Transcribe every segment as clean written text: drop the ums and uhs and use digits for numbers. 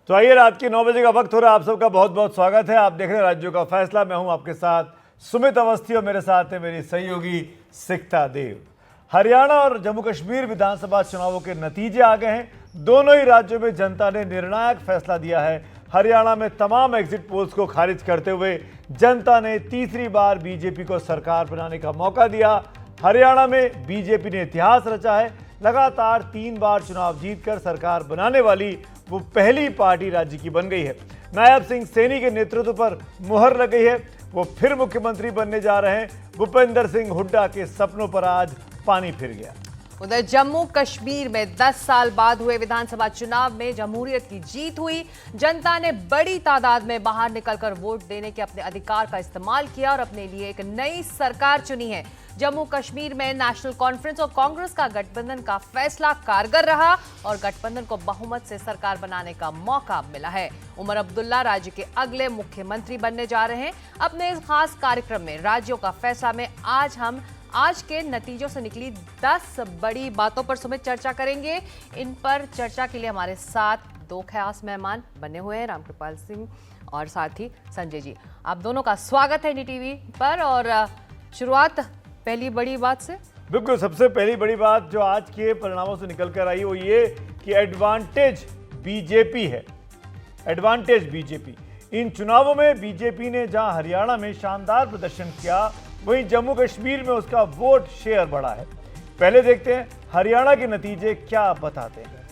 तो आइए, रात के 9 बजे का वक्त हो रहा है। आप सबका बहुत बहुत स्वागत है। आप देख रहे हैं राज्यों का फैसला। मैं हूं आपके साथ सुमित अवस्थी और मेरे साथ है मेरी सहयोगी सिकता देव। हरियाणा और जम्मू कश्मीर विधानसभा चुनावों के नतीजे आ गए हैं। दोनों ही राज्यों में जनता ने निर्णायक फैसला दिया है। हरियाणा में तमाम एग्जिट पोल्स को खारिज करते हुए जनता ने तीसरी बार बीजेपी को सरकार बनाने का मौका दिया। हरियाणा में बीजेपी ने इतिहास रचा है। लगातार 3 बार चुनाव जीतकर सरकार बनाने वाली वो पहली पार्टी राज्य की बन गई है। नायब सिंह सैनी के नेतृत्व पर मुहर लग गई है। वो फिर मुख्यमंत्री बनने जा रहे हैं। भूपेंद्र सिंह हुड्डा के सपनों पर आज पानी फिर गया। उधर जम्मू कश्मीर में 10 साल बाद हुए विधानसभा चुनाव में जमहूरियत की जीत हुई। जनता ने बड़ी तादाद में बाहर निकलकर वोट देने के अपने अधिकार का इस्तेमाल किया और अपने लिए एक नई सरकार चुनी है। जम्मू कश्मीर में नेशनल कॉन्फ्रेंस और कांग्रेस का गठबंधन का फैसला कारगर रहा और गठबंधन को बहुमत से सरकार बनाने का मौका मिला है। उमर अब्दुल्ला राज्य के अगले मुख्यमंत्री बनने जा रहे हैं। अपने इस खास कार्यक्रम में राज्यों का फैसला में हम आज के नतीजों से निकली 10 बड़ी बातों पर सुमित चर्चा करेंगे। इन पर चर्चा के लिए हमारे साथ 2 खास मेहमान बने हुए हैं, रामकृपाल सिंह और साथ ही संजय जी। आप दोनों का स्वागत है NDTV पर। और शुरुआत पहली बड़ी बात से। बिल्कुल, सबसे पहली बड़ी बात जो आज के परिणामों से निकल कर आई वो ये कि एडवांटेज बीजेपी है। Advantage BJP. इन चुनावों में बीजेपी ने जहां हरियाणा में शानदार प्रदर्शन किया, वहीं जम्मू कश्मीर में उसका वोट शेयर बढ़ा है। पहले देखते हैं हरियाणा के नतीजे क्या बताते हैं।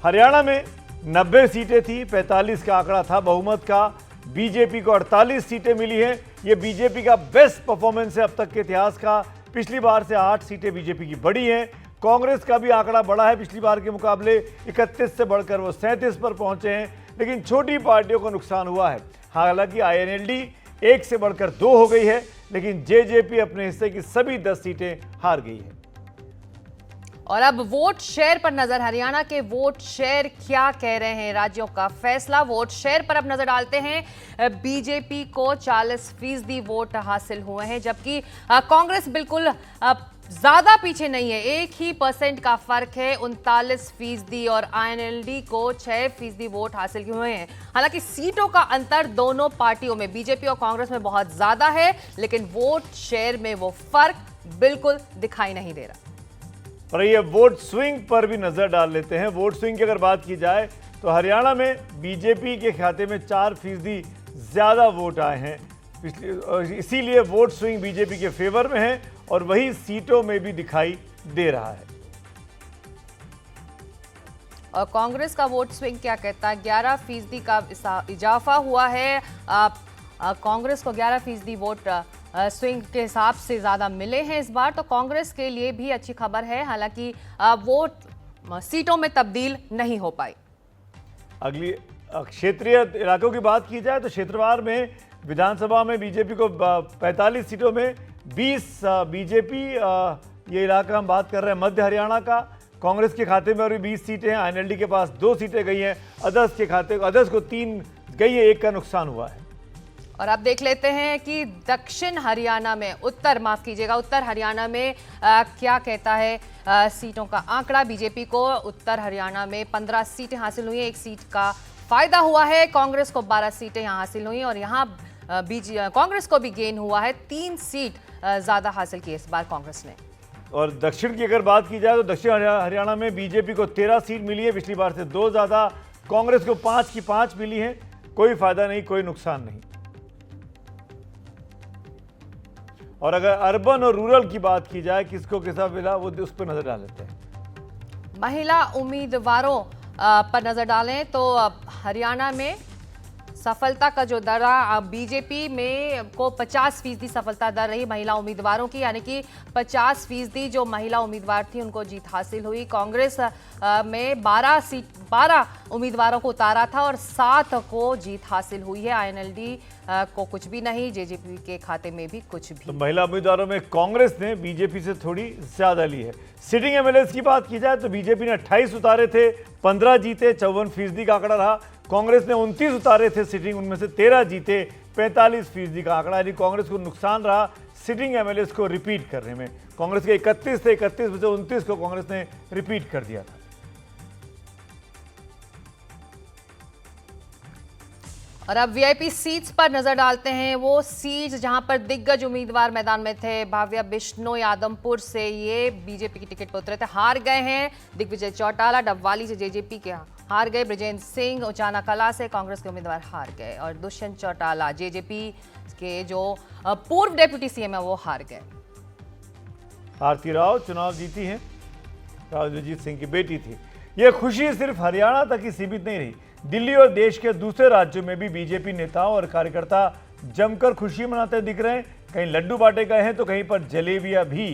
हरियाणा में 90 सीटें थी, 45 का आंकड़ा था बहुमत का। बीजेपी को 48 सीटें मिली हैं। ये बीजेपी का बेस्ट परफॉर्मेंस है अब तक के इतिहास का। पिछली बार से 8 सीटें बीजेपी की बढ़ी हैं। कांग्रेस का भी आंकड़ा बढ़ा है पिछली बार के मुकाबले। 31 से बढ़कर वो 37 पर पहुंचे हैं। लेकिन छोटी पार्टियों को नुकसान हुआ है। हालांकि INLD 1 से बढ़कर 2 हो गई है, लेकिन JJP अपने हिस्से की सभी 10 सीटें हार गई है। और अब वोट शेयर पर नजर। हरियाणा के वोट शेयर क्या कह रहे हैं राज्यों का फैसला। वोट शेयर पर अब नजर डालते हैं। बीजेपी को 40% वोट हासिल हुए हैं, जबकि कांग्रेस बिल्कुल ज्यादा पीछे नहीं है। 1% का फर्क है, 39%। और INLD को 6% वोट हासिल हुए हैं। हालांकि सीटों का अंतर दोनों पार्टियों में, बीजेपी और कांग्रेस में बहुत ज्यादा है, लेकिन वोट शेयर में वो फर्क बिल्कुल दिखाई नहीं दे रहा। और ये वोट स्विंग पर भी नजर डाल लेते हैं। वोट स्विंग की अगर बात की जाए तो हरियाणा में बीजेपी के खाते में 4% ज्यादा वोट आए हैं, इसीलिए वोट स्विंग बीजेपी के फेवर में है और वही सीटों में भी दिखाई दे रहा है। और कांग्रेस का वोट स्विंग क्या कहता है? 11% का इजाफा हुआ है। कांग्रेस को 11% वोट स्विंग के हिसाब से ज्यादा मिले हैं इस बार, तो कांग्रेस के लिए भी अच्छी खबर है। हालांकि वोट सीटों में तब्दील नहीं हो पाई। अगली क्षेत्रीय इलाकों की बात की जाए तो क्षेत्रवार में विधानसभा में बीजेपी को 45 सीटों में 20 बीजेपी, ये इलाका हम बात कर रहे हैं मध्य हरियाणा का। कांग्रेस के खाते में और भी 20 सीटें हैं। INLD के पास 2 सीटें गई हैं। अदर्स को 3 गई है, 1 का नुकसान हुआ है। और अब देख लेते हैं कि उत्तर हरियाणा में क्या कहता है सीटों का आंकड़ा। बीजेपी को उत्तर हरियाणा में 15 सीटें हासिल हुई हैं। 1 सीट का फायदा हुआ है। कांग्रेस को 12 सीटें यहाँ हासिल हुई और यहाँ कांग्रेस को भी गेन हुआ है। 3 सीट ज्यादा हासिल की इस बार कांग्रेस ने। और दक्षिण की अगर बात की जाए तो दक्षिण हरियाणा में बीजेपी को 13 सीट मिली है, पिछली बार से 2 ज्यादा। कांग्रेस को 5 की 5 मिली है। कोई फायदा नहीं, कोई नुकसान नहीं। और अगर अर्बन और रूरल की बात की जाए, किसको किसा मिला, वो उस पर नजर डाल लेते हैं। महिला उम्मीदवारों पर नजर डालें तो हरियाणा में सफलता का जो दर रहा, बीजेपी में को 50% सफलता दर रही महिला उम्मीदवारों की, यानी कि 50% जो महिला उम्मीदवार थी उनको जीत हासिल हुई। कांग्रेस में 12 उम्मीदवारों को उतारा था और 7 को जीत हासिल हुई है। INLD को कुछ भी नहीं, JJP के खाते में भी कुछ भी। तो महिला उम्मीदवारों में कांग्रेस ने बीजेपी से थोड़ी ज्यादा ली है। सिटिंग MLAs की बात की जाए तो बीजेपी ने 28 उतारे थे, 15 जीते, 54% का आंकड़ा रहा। कांग्रेस ने 29 उतारे थे सिटिंग, उनमें से 13 जीते, 45% का आंकड़ा। यानी कांग्रेस को नुकसान रहा सिटिंग MLAs को रिपीट करने में। कांग्रेस के 31 थे, 31 में से 29 को कांग्रेस ने रिपीट कर दिया था। और अब वीआईपी सीट्स पर नजर डालते हैं। वो सीट्स जहां पर दिग्गज उम्मीदवार मैदान में थे। भाव्या बिश्नोई आदमपुर से ये बीजेपी की टिकट पर उतरे थे, हार गए हैं। दिग्विजय चौटाला डबवाली से जेजेपी के हार गए। ब्रजेंद्र सिंह उचाना कला से कांग्रेस के उम्मीदवार हार गए और दुष्यंत चौटाला जेजेपी के जो पूर्व डिप्टी सीएम है वो हार गए। आरती राव चुनाव जीती हैं, राजवीर सिंह की बेटी थी। यह खुशी सिर्फ हरियाणा तक ही सीमित नहीं रही, दिल्ली और देश के दूसरे राज्यों में भी बीजेपी नेताओं और कार्यकर्ता जमकर खुशी मनाते दिख रहे हैं। कहीं लड्डू बांटे गए हैं तो कहीं पर जलेबियां भी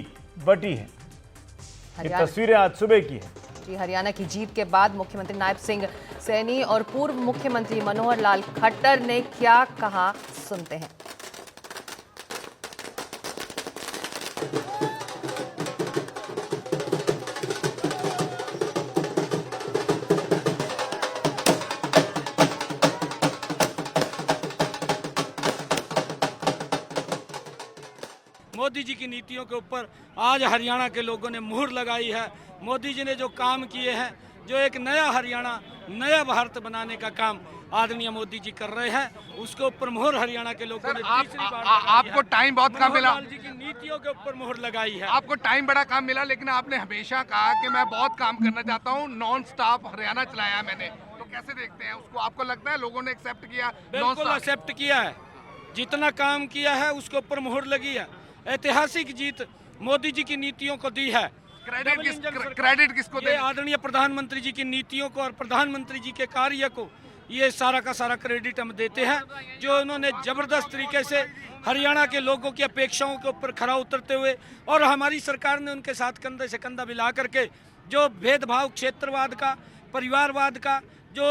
बटी हैं। ये तस्वीरें आज सुबह की है। जी, हरियाणा की जीत के बाद मुख्यमंत्री नायब सिंह सैनी और पूर्व मुख्यमंत्री मनोहर लाल खट्टर ने क्या कहा, सुनते हैं। मोदी जी की नीतियों के ऊपर आज हरियाणा के लोगों ने मुहर लगाई है। मोदी जी ने जो काम किए हैं, जो एक नया हरियाणा, नया भारत बनाने का काम आदरणीय मोदी जी कर रहे हैं, उसके ऊपर मुहर हरियाणा के लोगों ने तीसरी बार आपको टाइम बहुत कम मिला। मनोहर लाल जी की नीतियों के ऊपर मुहर लगाई है। आपको टाइम बड़ा कम मिला, लेकिन आपने हमेशा कहा कि मैं बहुत काम करना चाहता हूँ, नॉन स्टॉप हरियाणा चलाया मैंने। तो कैसे देखते हैं उसको? आपको लगता है लोगों ने एक्सेप्ट किया? बिल्कुल एक्सेप्ट किया है। जितना काम किया है उसके ऊपर मुहर लगी है। ऐतिहासिक जीत मोदी जी की नीतियों को दी है। क्रेडिट किसको दे? आदरणीय प्रधानमंत्री जी की नीतियों को और प्रधानमंत्री जी के कार्य को ये सारा का सारा क्रेडिट हम देते हैं, जो उन्होंने जबरदस्त तरीके से हरियाणा के लोगों की अपेक्षाओं के ऊपर खरा उतरते हुए, और हमारी सरकार ने उनके साथ कंधे से कंधा मिला करके जो भेदभाव, क्षेत्रवाद का, परिवारवाद का जो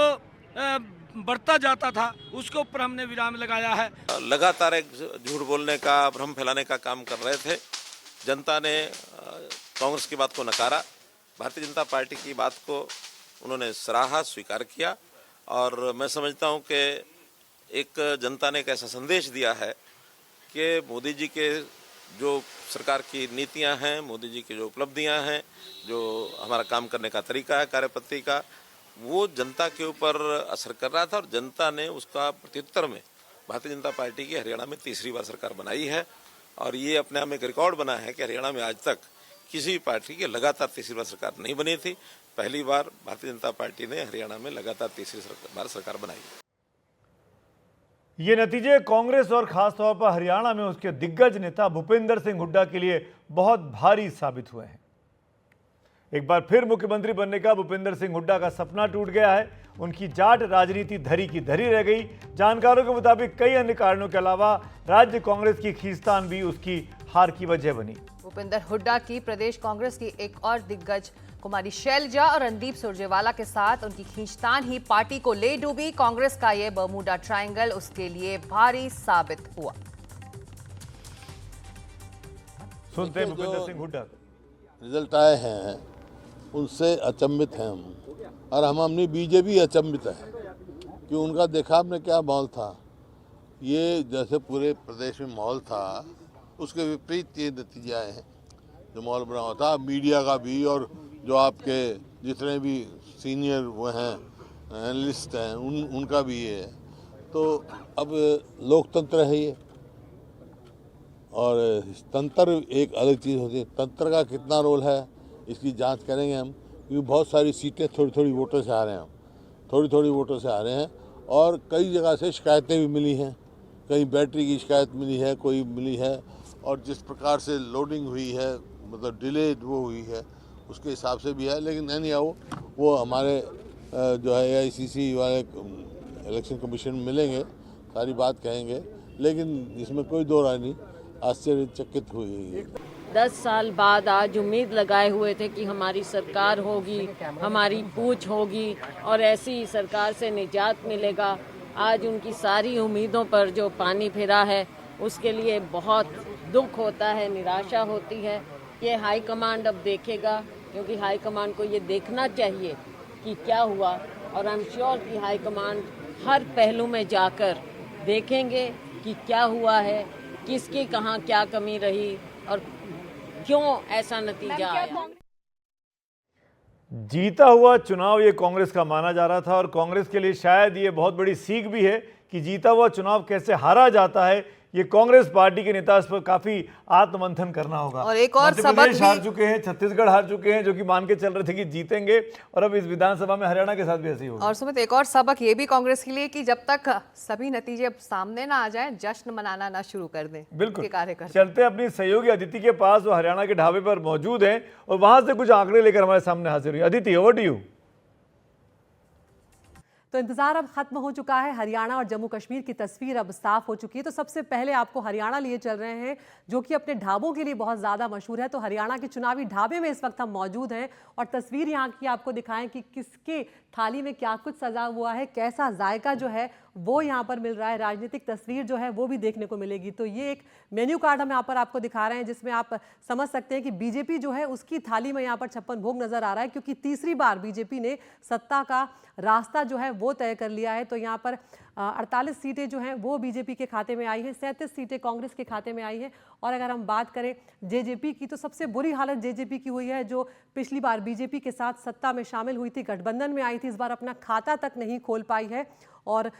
बढ़ता जाता था, उसके ऊपर हमने विराम लगाया है। लगातार एक झूठ बोलने का, भ्रम फैलाने का काम कर रहे थे। जनता ने कांग्रेस की बात को नकारा, भारतीय जनता पार्टी की बात को उन्होंने सराहा, स्वीकार किया। और मैं समझता हूं कि एक जनता ने एक ऐसा संदेश दिया है कि मोदी जी के जो सरकार की नीतियां हैं, मोदी जी की जो उपलब्धियां हैं, जो हमारा काम करने का तरीका है, कार्यपद्धति का, वो जनता के ऊपर असर कर रहा था। और जनता ने उसका प्रत्युत्तर में भारतीय जनता पार्टी की हरियाणा में तीसरी बार सरकार बनाई है। और ये अपने आप में एक रिकॉर्ड बना है कि हरियाणा में आज तक किसी भी पार्टी की लगातार तीसरी बार सरकार नहीं बनी थी। पहली बार भारतीय जनता पार्टी ने हरियाणा में लगातार तीसरी बार सरकार बनाई। ये नतीजे कांग्रेस और खासतौर पर हरियाणा में उसके दिग्गज नेता भूपेंद्र सिंह हुड्डा के लिए बहुत भारी साबित हुए हैं। एक बार फिर मुख्यमंत्री बनने का भूपेंद्र सिंह हुड्डा का सपना टूट गया है। उनकी जाट राजनीति धरी की धरी रह गई। जानकारों के मुताबिक कई अन्य कारणों के अलावा राज्य कांग्रेस की खींचतान भी उसकी हार की वजह बनी। भूपेंद्र हुड्डा की प्रदेश कांग्रेस की एक और दिग्गज कुमारी शैलजा और रणदीप सुरजेवाला के साथ उनकी खींचतान ही पार्टी को ले डूबी। कांग्रेस का ये बर्मुडा ट्रायंगल उसके लिए भारी साबित हुआ। सुनते हैं भूपेंद्र सिंह हुड्डा। रिजल्ट आए हैं उनसे अचंभित हैं हम, और हम अपनी बीजेपी अचंभित है कि उनका देखा आपने क्या माहौल था। ये जैसे पूरे प्रदेश में माहौल था, उसके विपरीत ये नतीजे आए हैं। जो माहौल बना हुआ था मीडिया का भी, और जो आपके जितने भी सीनियर वो हैं एनालिस्ट हैं उनका भी ये है। तो अब लोकतंत्र है ये, और तंत्र एक अलग चीज़ होती है। तंत्र का कितना रोल है इसकी जांच करेंगे हम, क्योंकि बहुत सारी सीटें थोड़ी थोड़ी वोटों से आ रहे हैं, हम थोड़ी थोड़ी वोटों से आ रहे हैं। और कई जगह से शिकायतें भी मिली हैं, कहीं बैटरी की शिकायत मिली है, कोई मिली है, और जिस प्रकार से लोडिंग हुई है, मतलब डिले वो हुई है, उसके हिसाब से भी है। लेकिन नहीं आओ, वो हमारे जो है AICC वाले इलेक्शन कमीशन मिलेंगे, सारी बात कहेंगे, लेकिन इसमें कोई दो राय नहीं। आश्चर्यचकित हुई। 10 साल बाद आज उम्मीद लगाए हुए थे कि हमारी सरकार होगी, हमारी पूछ होगी और ऐसी सरकार से निजात मिलेगा। आज उनकी सारी उम्मीदों पर जो पानी फिरा है, उसके लिए बहुत दुख होता है, निराशा होती है। ये हाई कमांड अब देखेगा, क्योंकि हाई कमांड को ये देखना चाहिए कि क्या हुआ, और आई एम श्योर कि हाई कमांड हर पहलू में जाकर देखेंगे कि क्या हुआ है, किसकी कहाँ क्या कमी रही और क्यों ऐसा नतीजा आया। जीता हुआ चुनाव ये कांग्रेस का माना जा रहा था और कांग्रेस के लिए शायद ये बहुत बड़ी सीख भी है कि जीता हुआ चुनाव कैसे हारा जाता है। ये कांग्रेस पार्टी के नेता इस पर काफी आत्ममंथन करना होगा। और एक और मध्य सबक प्रदेश भी हार चुके हैं, छत्तीसगढ़ हार चुके हैं, जो कि मान के चल रहे थे कि जीतेंगे, और अब इस विधानसभा में हरियाणा के साथ भी ऐसे ही होगा। और सुमित, एक और सबक ये भी कांग्रेस के लिए कि जब तक सभी नतीजे सामने ना आ जाएं, जश्न मनाना ना शुरू कर दें। बिल्कुल। के कार्यकर्ता चलते अपनी सहयोगी अदिति के पास, वो हरियाणा के ढाबे पर मौजूद हैं और वहां से कुछ आंकड़े लेकर हमारे सामने हाजिर हुई। Aditi, over to you. तो इंतजार अब खत्म हो चुका है। हरियाणा और जम्मू कश्मीर की तस्वीर अब साफ हो चुकी है। तो सबसे पहले आपको हरियाणा लिए चल रहे हैं, जो कि अपने ढाबों के लिए बहुत ज़्यादा मशहूर है। तो हरियाणा के चुनावी ढाबे में इस वक्त हम मौजूद हैं और तस्वीर यहाँ की आपको दिखाएं कि किसके थाली में क्या कुछ सजा हुआ है, कैसा जायका जो है वो यहाँ पर मिल रहा है। राजनीतिक तस्वीर जो है वो भी देखने को मिलेगी। तो ये एक मेन्यू कार्ड हम यहाँ पर आपको दिखा रहे हैं, जिसमें आप समझ सकते हैं कि बीजेपी जो है उसकी थाली में यहाँ पर 56 भोग नजर आ रहा है, क्योंकि तीसरी बार बीजेपी ने सत्ता का रास्ता जो है वो तय कर लिया है। तो यहाँ पर 48 सीटें जो हैं वो बीजेपी के खाते में आई हैं, 37 सीटें कांग्रेस के खाते में आई हैं। और अगर हम बात करें जेजेपी की, तो सबसे बुरी हालत जेजेपी की हुई है, जो पिछली बार बीजेपी के साथ सत्ता में शामिल हुई थी, गठबंधन में आई थी, इस बार अपना खाता तक नहीं खोल पाई है। और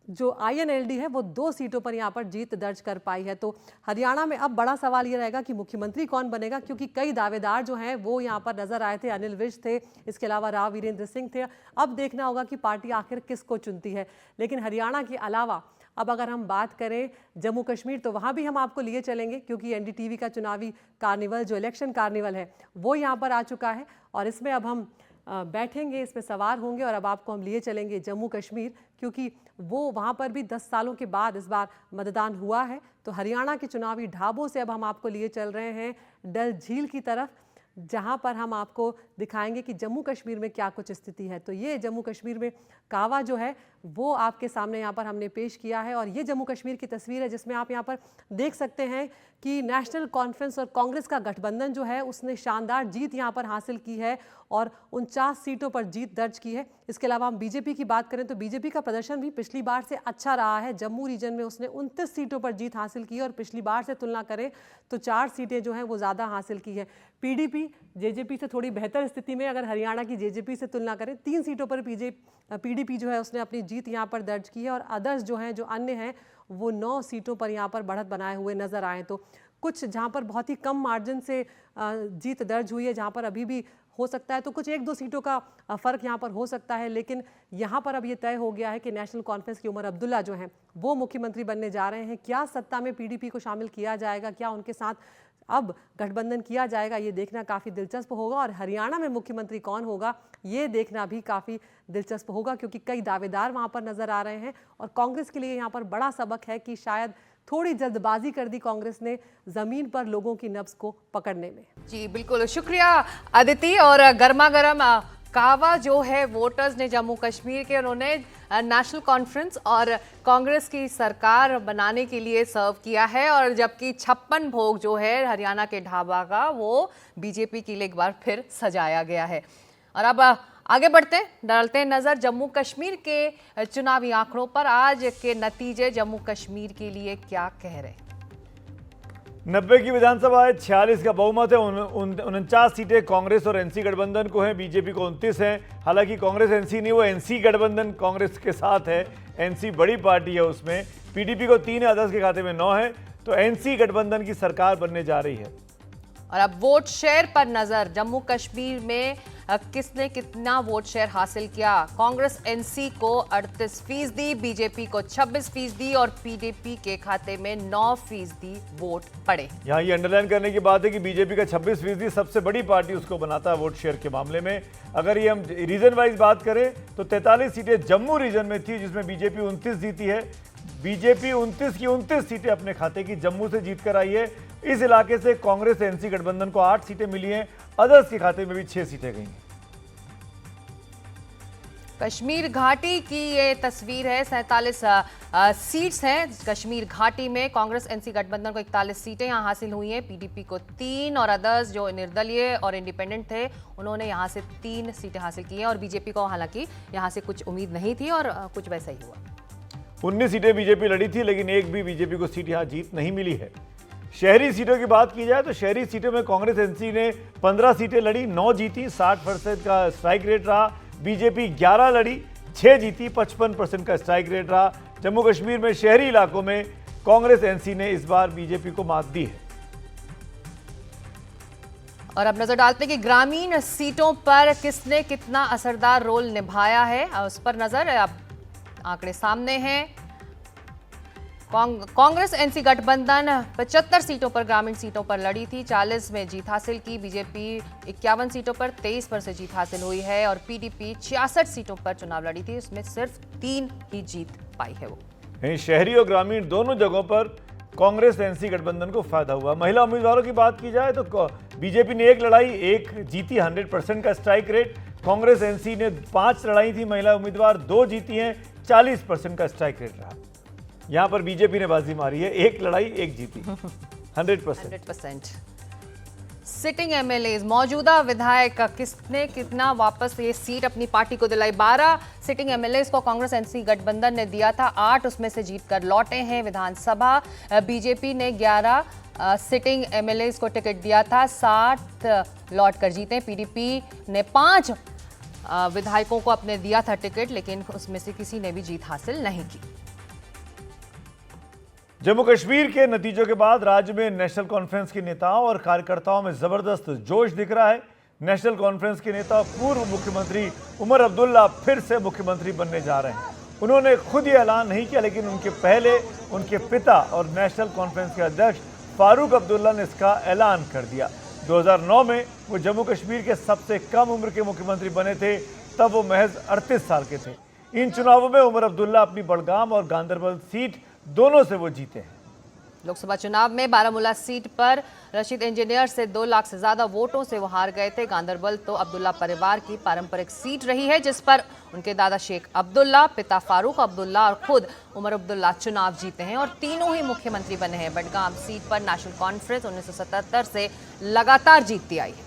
जो INLD है वो 2 सीटों पर यहाँ पर जीत दर्ज कर पाई है। तो हरियाणा में अब बड़ा सवाल ये रहेगा कि मुख्यमंत्री कौन बनेगा, क्योंकि कई दावेदार जो हैं वो यहाँ पर नजर आए थे। अनिल विज थे, इसके अलावा राव वीरेंद्र सिंह थे। अब देखना होगा कि पार्टी आखिर किसको चुनती है। लेकिन हरियाणा के अलावा अब अगर हम बात करें जम्मू कश्मीर, तो वहाँ भी हम आपको लिए चलेंगे, क्योंकि NDTV का चुनावी कार्निवल, जो इलेक्शन कार्निवल है, वो यहाँ पर आ चुका है। और इसमें अब हम बैठेंगे, इसमें सवार होंगे और अब आपको हम लिए चलेंगे जम्मू कश्मीर, क्योंकि वो वहाँ पर भी 10 सालों के बाद इस बार मतदान हुआ है। तो हरियाणा के चुनावी ढाबों से अब हम आपको लिए चल रहे हैं डल झील की तरफ, जहाँ पर हम आपको दिखाएंगे कि जम्मू कश्मीर में क्या कुछ स्थिति है। तो ये जम्मू कश्मीर में कावा जो है वो आपके सामने यहाँ पर हमने पेश किया है। और ये जम्मू कश्मीर की तस्वीर है, जिसमें आप यहाँ पर देख सकते हैं कि नेशनल कॉन्फ्रेंस और कांग्रेस का गठबंधन जो है उसने शानदार जीत यहाँ पर हासिल की है और 49 सीटों पर जीत दर्ज की है। इसके अलावा हम बीजेपी की बात करें तो बीजेपी का प्रदर्शन भी पिछली बार से अच्छा रहा है। जम्मू रीजन में उसने 29 सीटों पर जीत हासिल की और पिछली बार से तुलना करें तो 4 सीटें जो हैं वो ज़्यादा हासिल की है। PDP जेजेपी से थोड़ी बेहतर स्थिति में, अगर हरियाणा की जेजेपी से तुलना करें, 3 सीटों पर PDP जो है उसने अपनी जीत यहाँ पर दर्ज की है और अदर्स जो हैं, जो अन्य हैं, वो 9 सीटों पर यहाँ पर बढ़त बनाए हुए नजर आए। तो कुछ जहाँ पर बहुत ही कम मार्जिन से जीत दर्ज हुई है, जहाँ पर अभी भी हो सकता है तो कुछ 1-2 सीटों का फ़र्क यहाँ पर हो सकता है, लेकिन यहाँ पर अब ये तय हो गया है कि नेशनल कॉन्फ्रेंस की उमर अब्दुल्ला जो हैं वो मुख्यमंत्री बनने जा रहे हैं। क्या सत्ता में PDP को शामिल किया जाएगा, क्या उनके साथ अब गठबंधन किया जाएगा, ये देखना काफ़ी दिलचस्प होगा। और हरियाणा में मुख्यमंत्री कौन होगा ये देखना भी काफ़ी दिलचस्प होगा, क्योंकि कई दावेदार वहाँ पर नजर आ रहे हैं। और कांग्रेस के लिए यहाँ पर बड़ा सबक है कि शायद थोड़ी जल्दबाजी कर दी कांग्रेस ने ज़मीन पर लोगों की नब्ज को पकड़ने में। जी बिल्कुल, शुक्रिया अदिति। और गर्मा गर्म कावा जो है वोटर्स ने जम्मू कश्मीर के, उन्होंने नेशनल कॉन्फ्रेंस और कांग्रेस की सरकार बनाने के लिए सर्व किया है। और जबकि 56 भोग जो है हरियाणा के ढाबा का, वो बीजेपी के लिए एक बार फिर सजाया गया है। और अब आगे बढ़ते डालते हैं नजर जम्मू कश्मीर के चुनावी आंकड़ों पर। आज के नतीजे जम्मू कश्मीर के लिए क्या कह रहे हैं? 90 की विधानसभा है, 46 का बहुमत है, 49 सीटें कांग्रेस और NC गठबंधन को हैं, बीजेपी को 29 हैं। हालांकि कांग्रेस NC नहीं, वो NC गठबंधन कांग्रेस के साथ है। NC बड़ी पार्टी है, उसमें PDP को 3 है, अदर्स के खाते में 9 है। तो NC गठबंधन की सरकार बनने जा रही है। और अब वोट शेयर पर नजर, जम्मू कश्मीर में किसने कितना वोट शेयर हासिल किया? कांग्रेस NC को 38%, बीजेपी को 26% और PDP के खाते में 9% वोट पड़े। यहाँ ये अंडरलाइन करने की बात है कि बीजेपी का 26% सबसे बड़ी पार्टी उसको बनाता है वोट शेयर के मामले में। अगर ये हम रीजन वाइज बात करें तो 43 सीटें जम्मू रीजन में थी, जिसमें बीजेपी 29 जीती है। बीजेपी 29 की 29 सीटें अपने खाते की जम्मू से जीत कर आई है। इस इलाके से कांग्रेस NC गठबंधन को 8 सीटें मिली हैं, अदर्स के खाते में भी 6 सीटें गई हैं। कश्मीर घाटी की ये तस्वीर है, 47 सीट्स हैं कश्मीर घाटी में। कांग्रेस NC गठबंधन को 41 सीटें यहाँ हासिल हुई हैं, PDP को 3 और अदर्स जो निर्दलीय और इंडिपेंडेंट थे उन्होंने यहाँ से 3 सीटें हासिल की हैं। और बीजेपी को हालांकि यहाँ से कुछ उम्मीद नहीं थी और कुछ वैसा ही हुआ। 19 सीटें बीजेपी लड़ी थी, लेकिन एक भी बीजेपी को सीट यहाँ जीत नहीं मिली है। शहरी सीटों की बात की जाए तो शहरी सीटों में कांग्रेस एनसी ने 15 सीटें लड़ी, 9 जीती, 60% का स्ट्राइक रेट रहा। बीजेपी 11 लड़ी, 6 जीती, 55% का स्ट्राइक रेट रहा। जम्मू कश्मीर में शहरी इलाकों में कांग्रेस एनसी ने इस बार बीजेपी को मात दी है। और अब नजर डालते हैं कि ग्रामीण सीटों पर किसने कितना असरदार रोल निभाया है, उस पर नजर। अब आंकड़े सामने हैं। कांग्रेस एनसी गठबंधन 75 सीटों पर ग्रामीण सीटों पर लड़ी थी, 40 में जीत हासिल की। बीजेपी 51 सीटों पर 23 पर से जीत हासिल हुई है और पीडीपी 66 सीटों पर चुनाव लड़ी थी, उसमें सिर्फ 3 ही जीत पाई है वो। शहरी और ग्रामीण दोनों जगहों पर कांग्रेस एनसी गठबंधन को फायदा हुआ। महिला उम्मीदवारों की बात की जाए तो बीजेपी ने 1 लड़ाई 1 जीती, 100% का स्ट्राइक रेट। कांग्रेस एनसी ने 5 लड़ाई थी महिला उम्मीदवार, 2 जीती हैं, 40% का स्ट्राइक रेट रहा। यहां पर बीजेपी ने बाजी मारी है, 1 लड़ाई 1 जीती, 100%। सिटिंग एमएलए, मौजूदा विधायक किसने कितना वापस ये सीट अपनी पार्टी को दिलाई। 12 सिटिंग एमएलए को कांग्रेस एनसी गठबंधन ने दिया था, 8 उसमें से जीतकर लौटे हैं विधानसभा। बीजेपी ने 11 सिटिंग एमएलए को टिकट दिया था, 7 लौटकर जीते। पीडीपी ने 5 विधायकों को अपने दिया था टिकट, लेकिन उसमें से किसी ने भी जीत हासिल नहीं की। जम्मू कश्मीर के नतीजों के बाद राज्य में नेशनल कॉन्फ्रेंस के नेताओं और कार्यकर्ताओं में जबरदस्त जोश दिख रहा है। नेशनल कॉन्फ्रेंस के नेता पूर्व मुख्यमंत्री उमर अब्दुल्ला फिर से मुख्यमंत्री बनने जा रहे हैं। उन्होंने खुद ये ऐलान नहीं किया, लेकिन उनके पहले उनके पिता और नेशनल कॉन्फ्रेंस के अध्यक्ष फारूक अब्दुल्ला ने इसका ऐलान कर दिया। 2009 में वो जम्मू कश्मीर के सबसे कम उम्र के मुख्यमंत्री बने थे, तब वो महज 38 साल के थे। इन चुनावों में उमर अब्दुल्ला अपनी बड़गाम और गांदरबल सीट दोनों से वो जीते हैं। लोकसभा चुनाव में बारामूला सीट पर रशीद इंजीनियर से 2 लाख से ज्यादा वोटों से वो हार गए थे। गांदरबल तो अब्दुल्ला परिवार की पारंपरिक सीट रही है, जिस पर उनके दादा शेख अब्दुल्ला, पिता फारूक अब्दुल्ला और खुद उमर अब्दुल्ला चुनाव जीते हैं और तीनों ही मुख्यमंत्री बने हैं। बडगाम सीट पर नेशनल कॉन्फ्रेंस 1977 से लगातार जीतती आई है।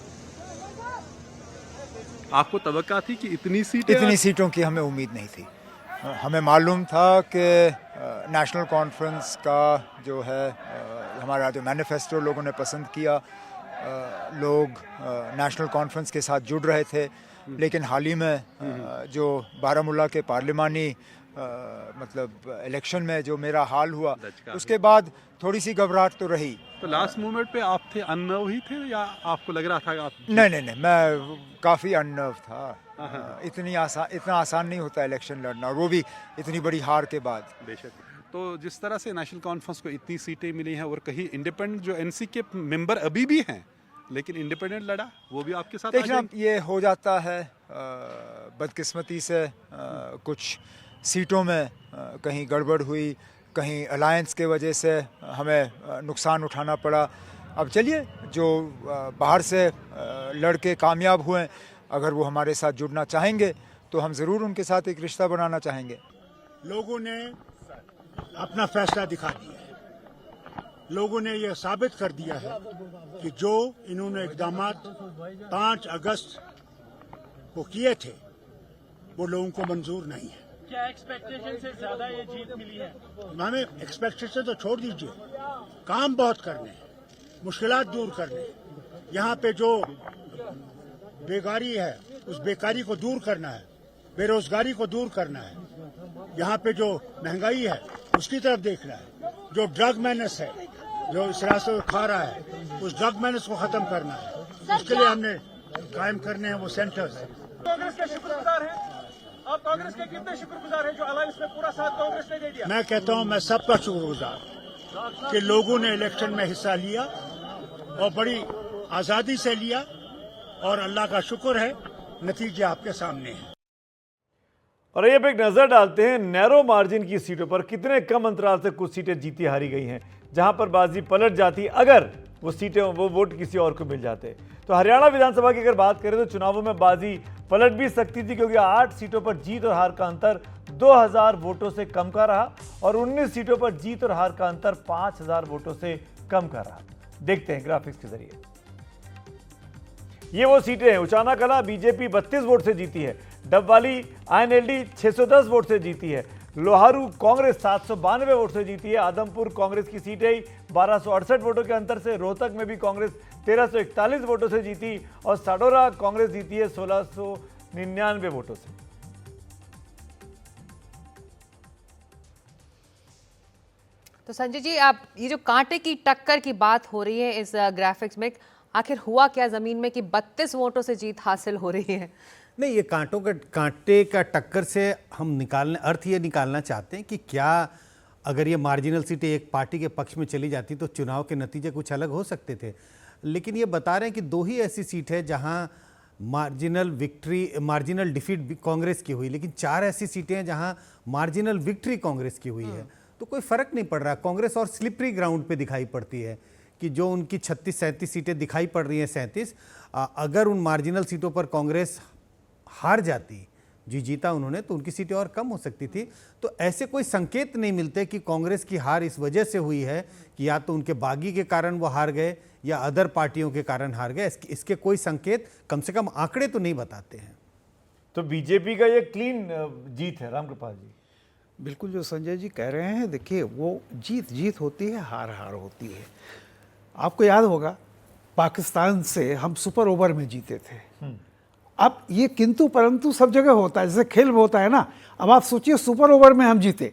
आपको तवक्का थी कि इतनी सीटों की हमें उम्मीद नहीं थी। हमें मालूम था कि नेशनल कॉन्फ्रेंस का जो है हमारा जो मैनिफेस्टो लोगों ने पसंद किया, लोग नेशनल कॉन्फ्रेंस के साथ जुड़ रहे थे, लेकिन हाल ही में जो बारामूला के पार्लिमानी मतलब इलेक्शन में जो मेरा हाल हुआ, उसके बाद थोड़ी सी घबराहट तो रही। तो लास्ट मोमेंट पे आप थे अननर्व ही थे या आपको लग रहा था कि आप? नहीं, मैं काफ़ी अननर्व था। इतना आसान नहीं होता इलेक्शन लड़ना, और वो भी इतनी बड़ी हार के बाद। बेशक। तो जिस तरह से नेशनल कॉन्फ्रेंस को इतनी सीटें मिली हैं और कहीं इंडिपेंडेंट जो एनसी के मेंबर अभी भी हैं, लेकिन इंडिपेंडेंट लड़ा, वो भी आपके साथ देखना ये हो जाता है बदकिस्मती से। कुछ सीटों में कहीं गड़बड़ हुई, कहीं अलायंस के वजह से हमें नुकसान उठाना पड़ा। अब चलिए, जो बाहर से लड़के कामयाब हुए, अगर वो हमारे साथ जुड़ना चाहेंगे तो हम ज़रूर उनके साथ एक रिश्ता बनाना चाहेंगे। लोगों ने अपना फैसला दिखा दिया है। लोगों ने यह साबित कर दिया है कि जो इन्होंने इक़दामात 5 अगस्त को किए थे, वो लोगों को मंजूर नहीं है। क्या एक्सपेक्टेशन से ज्यादा ये जीत मिली है? हमें एक्सपेक्टेशन तो छोड़ दीजिए, काम बहुत करने, मुश्किलात दूर करने, यहाँ पे जो बेकारी है उस बेकारी को दूर करना है, बेरोजगारी को दूर करना है, यहाँ पे जो महंगाई है उसकी तरफ देखना है, जो ड्रग मैनेस है जो इस रास्ते को खा रहा है, उस ड्रग मैनेस को खत्म करना है। उसके लिए हमने कायम करने हैं वो सेंटर्स। कांग्रेस के शुक्रगुजार हैं आप? कांग्रेस के कितने शुक्रगुजार हैं जो अलायंस में पूरा साथ कांग्रेस ने दे दिया? मैं कहता हूं मैं सबका शुक्रगुजार कि लोगों ने इलेक्शन में हिस्सा लिया और बड़ी आज़ादी से लिया, और अल्लाह का शुक्र है नतीजे आपके सामने हैं। और ये एक नजर डालते हैं नैरो मार्जिन की सीटों पर कितने कम अंतराल से कुछ सीटें जीती हारी गई हैं, जहां पर बाजी पलट जाती अगर वो सीटें वो वोट किसी और को मिल जाते। तो हरियाणा विधानसभा की अगर बात करें तो चुनावों में बाजी पलट भी सकती थी, क्योंकि 8 सीटों पर जीत और हार का अंतर 2000 वोटों से कम का रहा और 19 सीटों पर जीत और हार का अंतर 5000 वोटों से कम का रहा। देखते हैं ग्राफिक्स के जरिए। ये वो सीटें हैं। उचाना कला बीजेपी 32 वोट से जीती है, डबवाली आईएनएलडी 610 वोट से जीती है, लोहारू कांग्रेस 792 वोट से जीती है। आदमपुर कांग्रेस की सीट है 1268 वोटों के अंतर से। रोहतक में भी कांग्रेस 1341 वोटों से जीती और साडोरा कांग्रेस जीती है 1699 वोटों से। तो संजय जी, आप ये जो कांटे की टक्कर की बात हो रही है इस ग्राफिक्स में, आखिर हुआ क्या जमीन में कि 32 वोटों से जीत हासिल हो रही है? नहीं, ये कांटे का टक्कर से हम अर्थ ये निकालना चाहते हैं कि क्या अगर ये मार्जिनल सीटें एक पार्टी के पक्ष में चली जाती तो चुनाव के नतीजे कुछ अलग हो सकते थे। लेकिन ये बता रहे हैं कि 2 ही ऐसी सीट है जहां मार्जिनल डिफीट कांग्रेस की हुई, लेकिन 4 ऐसी सीटें हैं जहां मार्जिनल विक्ट्री कांग्रेस की हुई है। तो कोई फर्क नहीं पड़ रहा। कांग्रेस और स्लिपरी ग्राउंड पे दिखाई पड़ती है कि जो उनकी 36-37 सीटें दिखाई पड़ रही हैं, 37, अगर उन मार्जिनल सीटों पर कांग्रेस हार जाती, जीता उन्होंने, तो उनकी सीटें और कम हो सकती थी। तो ऐसे कोई संकेत नहीं मिलते कि कांग्रेस की हार इस वजह से हुई है कि या तो उनके बागी के कारण वो हार गए या अदर पार्टियों के कारण हार गए। इसके कोई संकेत, कम से कम आंकड़े तो नहीं बताते हैं। तो बीजेपी का ये क्लीन जीत है रामकृपाल जी। बिल्कुल जो संजय जी कह रहे हैं, देखिए वो जीत होती है, हार होती है। आपको याद होगा पाकिस्तान से हम सुपर ओवर में जीते थे। अब ये किंतु परंतु सब जगह होता है, जैसे खेल में होता है ना। अब आप सोचिए सुपर ओवर में हम जीते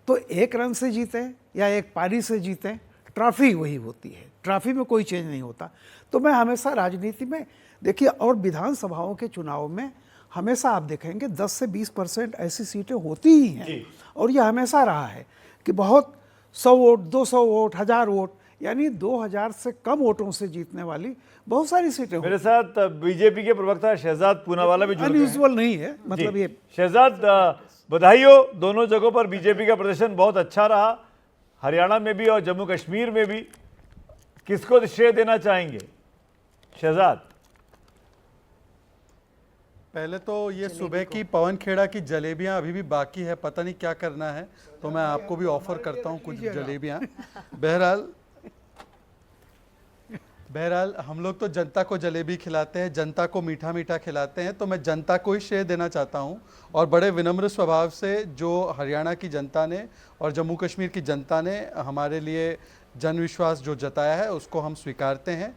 तो 1 रन से जीते या 1 पारी से जीते, ट्रॉफी वही होती है, ट्रॉफी में कोई चेंज नहीं होता। तो मैं हमेशा राजनीति में देखिए, और विधानसभाओं के चुनाव में हमेशा आप देखेंगे 10 से 20% ऐसी सीटें होती ही हैं। और ये हमेशा रहा है कि बहुत 100 वोट, 200 वोट, 1000 वोट, यानी 2000 से कम वोटों से जीतने वाली बहुत सारी सीटें। मेरे साथ बीजेपी के प्रवक्ता शहजाद पूनावाला भी जुड़ गए हैं। अनयूजुअल नहीं है, मतलब ये। शहजाद, बधाई हो, दोनों जगहों पर बीजेपी का प्रदर्शन बहुत अच्छा रहा, हरियाणा में भी और जम्मू कश्मीर में भी। किसको श्रेय देना चाहेंगे शहजाद? पहले तो ये सुबह की पवन खेड़ा की जलेबियां अभी भी बाकी है, पता नहीं क्या करना है, तो मैं आपको भी ऑफर करता हूं कुछ जलेबियां। बहरहाल हम लोग तो जनता को जलेबी खिलाते हैं, जनता को मीठा मीठा खिलाते हैं, तो मैं जनता को ही श्रेय देना चाहता हूं। और बड़े विनम्र स्वभाव से जो हरियाणा की जनता ने और जम्मू कश्मीर की जनता ने हमारे लिए जनविश्वास जो जताया है उसको हम स्वीकारते हैं।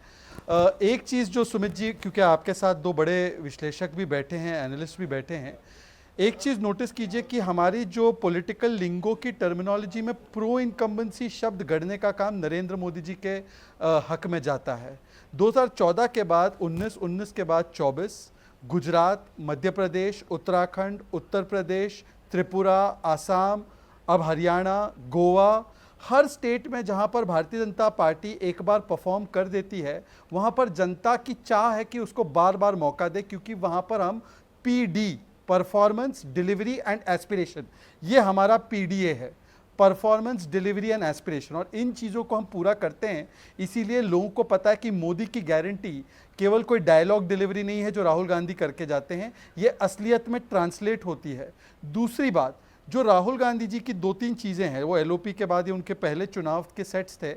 एक चीज़ जो सुमित जी, क्योंकि आपके साथ 2 बड़े विश्लेषक भी बैठे हैं, एनालिस्ट भी बैठे हैं, एक चीज़ नोटिस कीजिए कि हमारी जो पॉलिटिकल लिंगो की टर्मिनोलॉजी में प्रो इनकम्बेंसी शब्द गढ़ने का काम नरेंद्र मोदी जी के हक में जाता है। 2014 के बाद 19 के बाद 24, गुजरात, मध्य प्रदेश, उत्तराखंड, उत्तर प्रदेश, त्रिपुरा, आसाम, अब हरियाणा, गोवा, हर स्टेट में जहां पर भारतीय जनता पार्टी एक बार परफॉर्म कर देती है, वहां पर जनता की चाह है कि उसको बार बार मौका दे, क्योंकि वहां पर हम PD, performance, delivery and aspiration, ये हमारा PDA है, परफॉर्मेंस, डिलीवरी एंड एस्पिरेशन, और इन चीज़ों को हम पूरा करते हैं। इसीलिए लोगों को पता है कि मोदी की गारंटी केवल कोई डायलॉग डिलीवरी नहीं है जो राहुल गांधी करके जाते हैं, ये असलियत में ट्रांसलेट होती है। दूसरी बात, जो राहुल गांधी जी की 2-3 चीज़ें हैं, वो LOP के बाद ही उनके पहले चुनाव के सेट्स थे,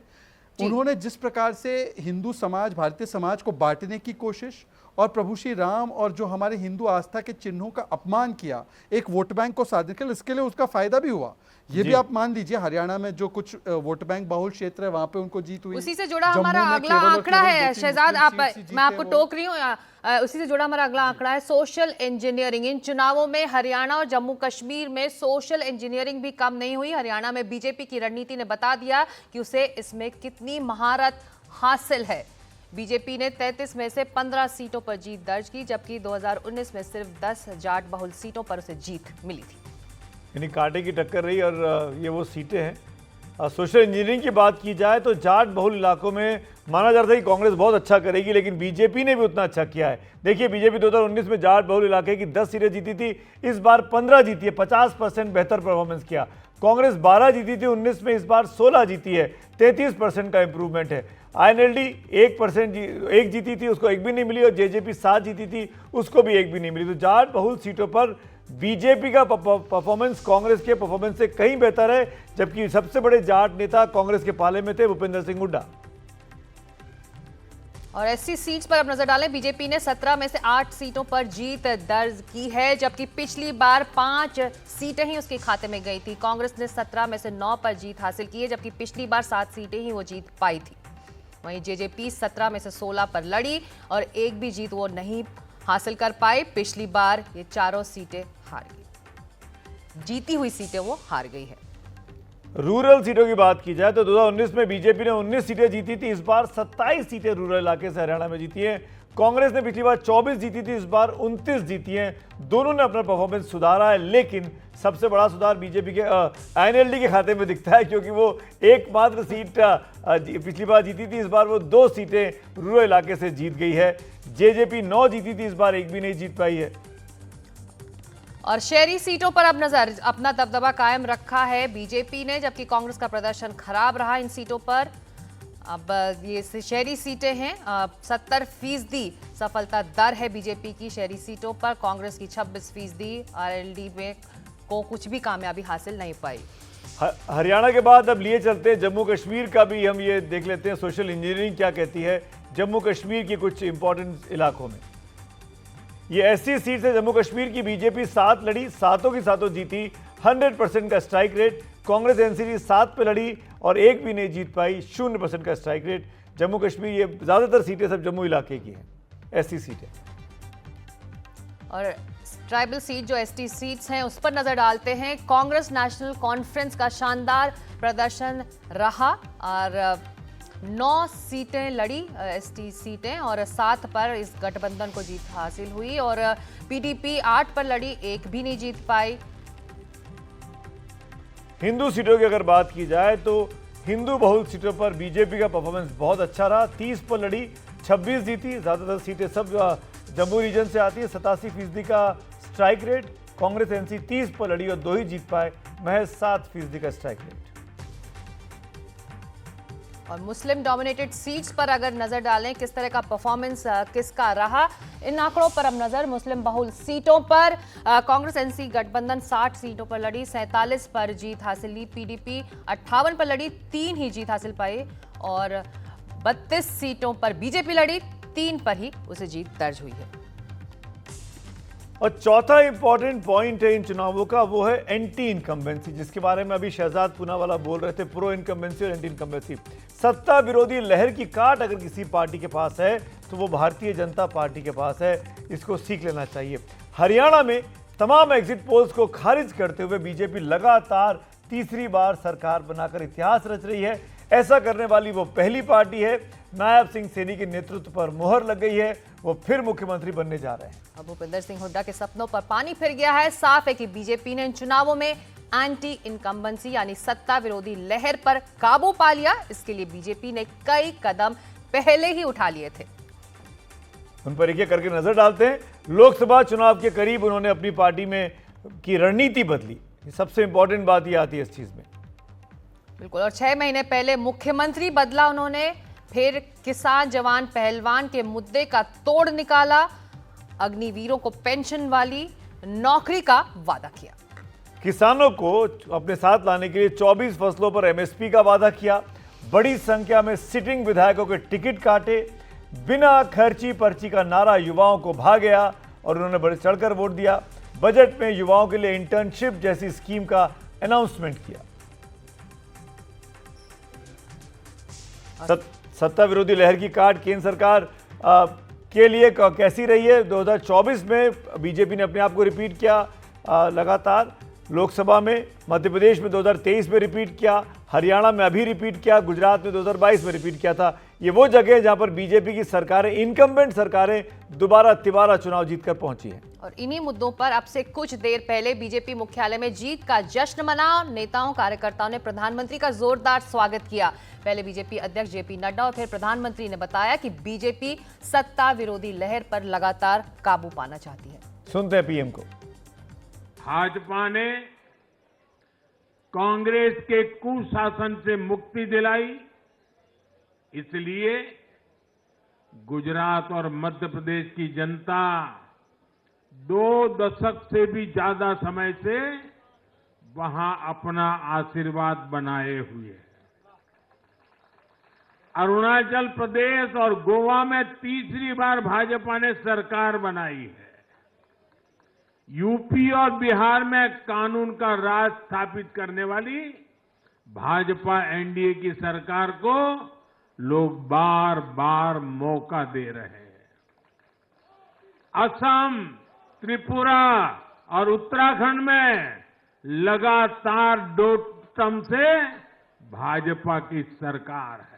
उन्होंने जिस प्रकार से हिंदू समाज, भारतीय समाज को बांटने की कोशिश और प्रभु श्री राम और जो हमारे हिंदू आस्था के चिन्हों का अपमान किया एक वोट बैंक को साधने के लिए, इसके लिए उसका फायदा भी हुआ। ये भी आप मान लीजिए, हरियाणा में जो कुछ वोट बैंक बहुल क्षेत्र है वहां पे उनको जीत हुई। उसी से जुड़ा हमारा अगला आंकड़ा है शहजाद, मैं आपको टोक रही हूँ, उसी से जुड़ा हमारा अगला आंकड़ा है सोशल इंजीनियरिंग। इन चुनावों में हरियाणा और जम्मू कश्मीर में सोशल इंजीनियरिंग भी कम नहीं हुई। हरियाणा में बीजेपी की रणनीति ने बता दिया कि उसे इसमें कितनी महारत हासिल है। बीजेपी ने 33 में से 15 सीटों पर जीत दर्ज की, जबकि 2019 में सिर्फ 10 जाट बहुल सीटों पर उसे जीत मिली थी। यानी कांटे की टक्कर रही, और ये वो सीटें हैं। सोशल इंजीनियरिंग की बात की जाए तो जाट बहुल इलाकों में माना जाता है कि कांग्रेस बहुत अच्छा करेगी, लेकिन बीजेपी ने भी उतना अच्छा किया है। देखिए, बीजेपी 2019 में जाट बहुल इलाके की 10 सीटें जीती थी, इस बार 15 जीती है, 50% बेहतर परफॉर्मेंस किया। कांग्रेस 12 जीती थी 19 में, इस बार 16 जीती है, 33% का इंप्रूवमेंट है। INLD 1 जीती थी, उसको 1 भी नहीं मिली, और JJP 7 जीती थी, उसको भी 1 भी नहीं मिली। तो जाट बहुल सीटों पर बीजेपी का परफॉर्मेंस कांग्रेस के परफॉर्मेंस से कहीं बेहतर है, जबकि सबसे बड़े जाट नेता कांग्रेस के पाले में थे भूपेंद्र सिंह हुड्डा। और एससी सीट्स पर अब नजर डालें। बीजेपी ने 17 में से 8 सीटों पर जीत दर्ज की है, जबकि पिछली बार 5 सीटें ही उसके खाते में गई थी। कांग्रेस ने 17 में से 9 पर जीत हासिल की है, जबकि पिछली बार 7 सीटें ही वो जीत पाई थी। वहीं जेजेपी 17 में से 16 पर लड़ी और एक भी जीत वो नहीं हासिल कर पाई। पिछली बार ये चारों सीटें हार गई, जीती हुई सीटें वो हार गई है। रूरल सीटों की बात की जाए तो 2019 में बीजेपी ने 19 सीटें जीती थी, इस बार 27 सीटें रूरल इलाके से हरियाणा में जीती हैं। कांग्रेस ने पिछली बार 24 जीती थी, इस बार 29 जीती हैं। दोनों ने अपना परफॉर्मेंस सुधारा है, लेकिन सबसे बड़ा सुधार बीजेपी के एनएलडी के खाते में दिखता है, क्योंकि वो एकमात्र सीट पिछली बार जीती थी, इस बार वो 2 सीटें रूरल इलाके से जीत गई है। जेजेपी 9 जीती थी, इस बार एक भी नहीं जीत पाई है। और शहरी सीटों पर अब नजर, अपना दबदबा कायम रखा है बीजेपी ने, जबकि कांग्रेस का प्रदर्शन खराब रहा इन सीटों पर। अब ये शहरी सीटें हैं, 70% सफलता दर है बीजेपी की शहरी सीटों पर। कांग्रेस की 26%। आरएलडी में को कुछ भी कामयाबी हासिल नहीं पाई। हरियाणा के बाद अब लिए चलते हैं जम्मू कश्मीर का भी हम ये देख लेते हैं सोशल इंजीनियरिंग क्या कहती है जम्मू कश्मीर के कुछ इंपॉर्टेंट इलाकों में। ये ऐसी सीट है जम्मू कश्मीर की, बीजेपी 7 लड़ी, 7 की 7 जीती, 100% का स्ट्राइक रेट। कांग्रेस एनसीपी 7 पे लड़ी और एक भी नहीं जीत पाई, 0% का स्ट्राइक रेट। जम्मू कश्मीर, ये ज्यादातर सीटें सब जम्मू इलाके की हैं, ऐसी सीटें। और ट्राइबल सीट जो एसटी सीट्स हैं उस पर नजर डालते हैं। कांग्रेस नेशनल कॉन्फ्रेंस का शानदार प्रदर्शन रहा और 9 सीटें लड़ी एसटी सीटें और 7 पर इस गठबंधन को जीत हासिल हुई। और पीडीपी 8 पर लड़ी, एक भी नहीं जीत पाई। हिंदू सीटों की अगर बात की जाए तो हिंदू बहुल सीटों पर बीजेपी का परफॉर्मेंस बहुत अच्छा रहा। 30 पर लड़ी, 26 जीती। ज्यादातर सीटें सब जम्मू रीजन से आती है, 87% का स्ट्राइक रेट। कांग्रेस एनसी 30 पर लड़ी और 2 ही जीत पाए, महज 7% का स्ट्राइक रेट। और मुस्लिम डोमिनेटेड सीट्स पर अगर नजर डालें किस तरह का परफॉर्मेंस किसका रहा, इन आंकड़ों पर अब नजर। मुस्लिम बहुल सीटों पर कांग्रेस एनसी गठबंधन 60 सीटों पर लड़ी, 47 पर जीत हासिल ली। पीडीपी 58 पर लड़ी, 3 ही जीत हासिल पाई। और 32 सीटों पर बीजेपी लड़ी, 3 पर ही उसे जीत दर्ज हुई है। और चौथा इंपॉर्टेंट पॉइंट है इन चुनावों का, वो है एंटी इनकम्बेंसी, जिसके बारे में अभी शहजाद पूनावाला बोल रहे थे। प्रो इनकम्बेंसी और एंटी इनकम्बेंसी, सत्ता विरोधी लहर की काट अगर किसी पार्टी के पास है तो वो भारतीय जनता पार्टी के पास है। इसको सीख लेना चाहिए। हरियाणा में तमाम एग्जिट पोल्स को खारिज करते हुए बीजेपी लगातार तीसरी बार सरकार बनाकर इतिहास रच रही है। ऐसा करने वाली वो पहली पार्टी है। नायब सिंह सैनी के नेतृत्व पर मुहर लग गई है, वो फिर मुख्यमंत्री बनने जा रहे हैं। अब भूपेंद्र सिंह हुड्डा के सपनों पर पानी फिर गया है। साफ है कि बीजेपी ने इन चुनावों में एंटी इनकम्बेंसी यानी सत्ता विरोधी लहर पर काबू पा लिया। इसके लिए बीजेपी ने कई कदम पहले ही उठा लिए थे। उन पर एक करके नजर डालते हैं। लोकसभा चुनाव के करीब उन्होंने अपनी पार्टी में की रणनीति बदली। सबसे इंपॉर्टेंट बात यह आती है इस चीज में। बिल्कुल। और 6 महीने पहले मुख्यमंत्री बदला उन्होंने, फिर किसान जवान पहलवान के मुद्दे का तोड़ निकाला, अग्निवीरों को पेंशन वाली नौकरी का वादा किया, किसानों को अपने साथ लाने के लिए 24 फसलों पर एमएसपी का वादा किया, बड़ी संख्या में सिटिंग विधायकों के टिकट काटे, बिना खर्ची पर्ची का नारा युवाओं को भा गया और उन्होंने बड़े चढ़कर वोट दिया। बजट में युवाओं के लिए इंटर्नशिप जैसी स्कीम का अनाउंसमेंट किया। सत्ता विरोधी लहर की काट केंद्र सरकार के लिए कैसी रही है? 2024 में बीजेपी ने अपने आप को रिपीट किया लगातार, लोकसभा में, मध्य प्रदेश में 2023 में रिपीट किया, हरियाणा में अभी रिपीट किया, गुजरात में 2022 में रिपीट किया था। ये वो जगह है जहां पर बीजेपी की सरकारें, इनकम्बेंट सरकारें दोबारा तिबारा चुनाव जीतकर पहुंची हैं। और इन्हीं मुद्दों पर अब से कुछ देर पहले बीजेपी मुख्यालय में जीत का जश्न मना। नेताओं कार्यकर्ताओं ने प्रधानमंत्री का जोरदार स्वागत किया। पहले बीजेपी अध्यक्ष जेपी नड्डा और फिर प्रधानमंत्री ने बताया कि बीजेपी सत्ता विरोधी लहर पर लगातार काबू पाना चाहती है। सुनते हैं पीएम को। भाजपा ने कांग्रेस के कुशासन से मुक्ति दिलाई, इसलिए गुजरात और मध्य प्रदेश की जनता 2 दशक से भी ज्यादा समय से वहां अपना आशीर्वाद बनाए हुए है। अरुणाचल प्रदेश और गोवा में तीसरी बार भाजपा ने सरकार बनाई है। यूपी और बिहार में कानून का राज स्थापित करने वाली भाजपा एनडीए की सरकार को लोग बार बार मौका दे रहे हैं। असम, त्रिपुरा और उत्तराखंड में लगातार 2 टर्म से भाजपा की सरकार है।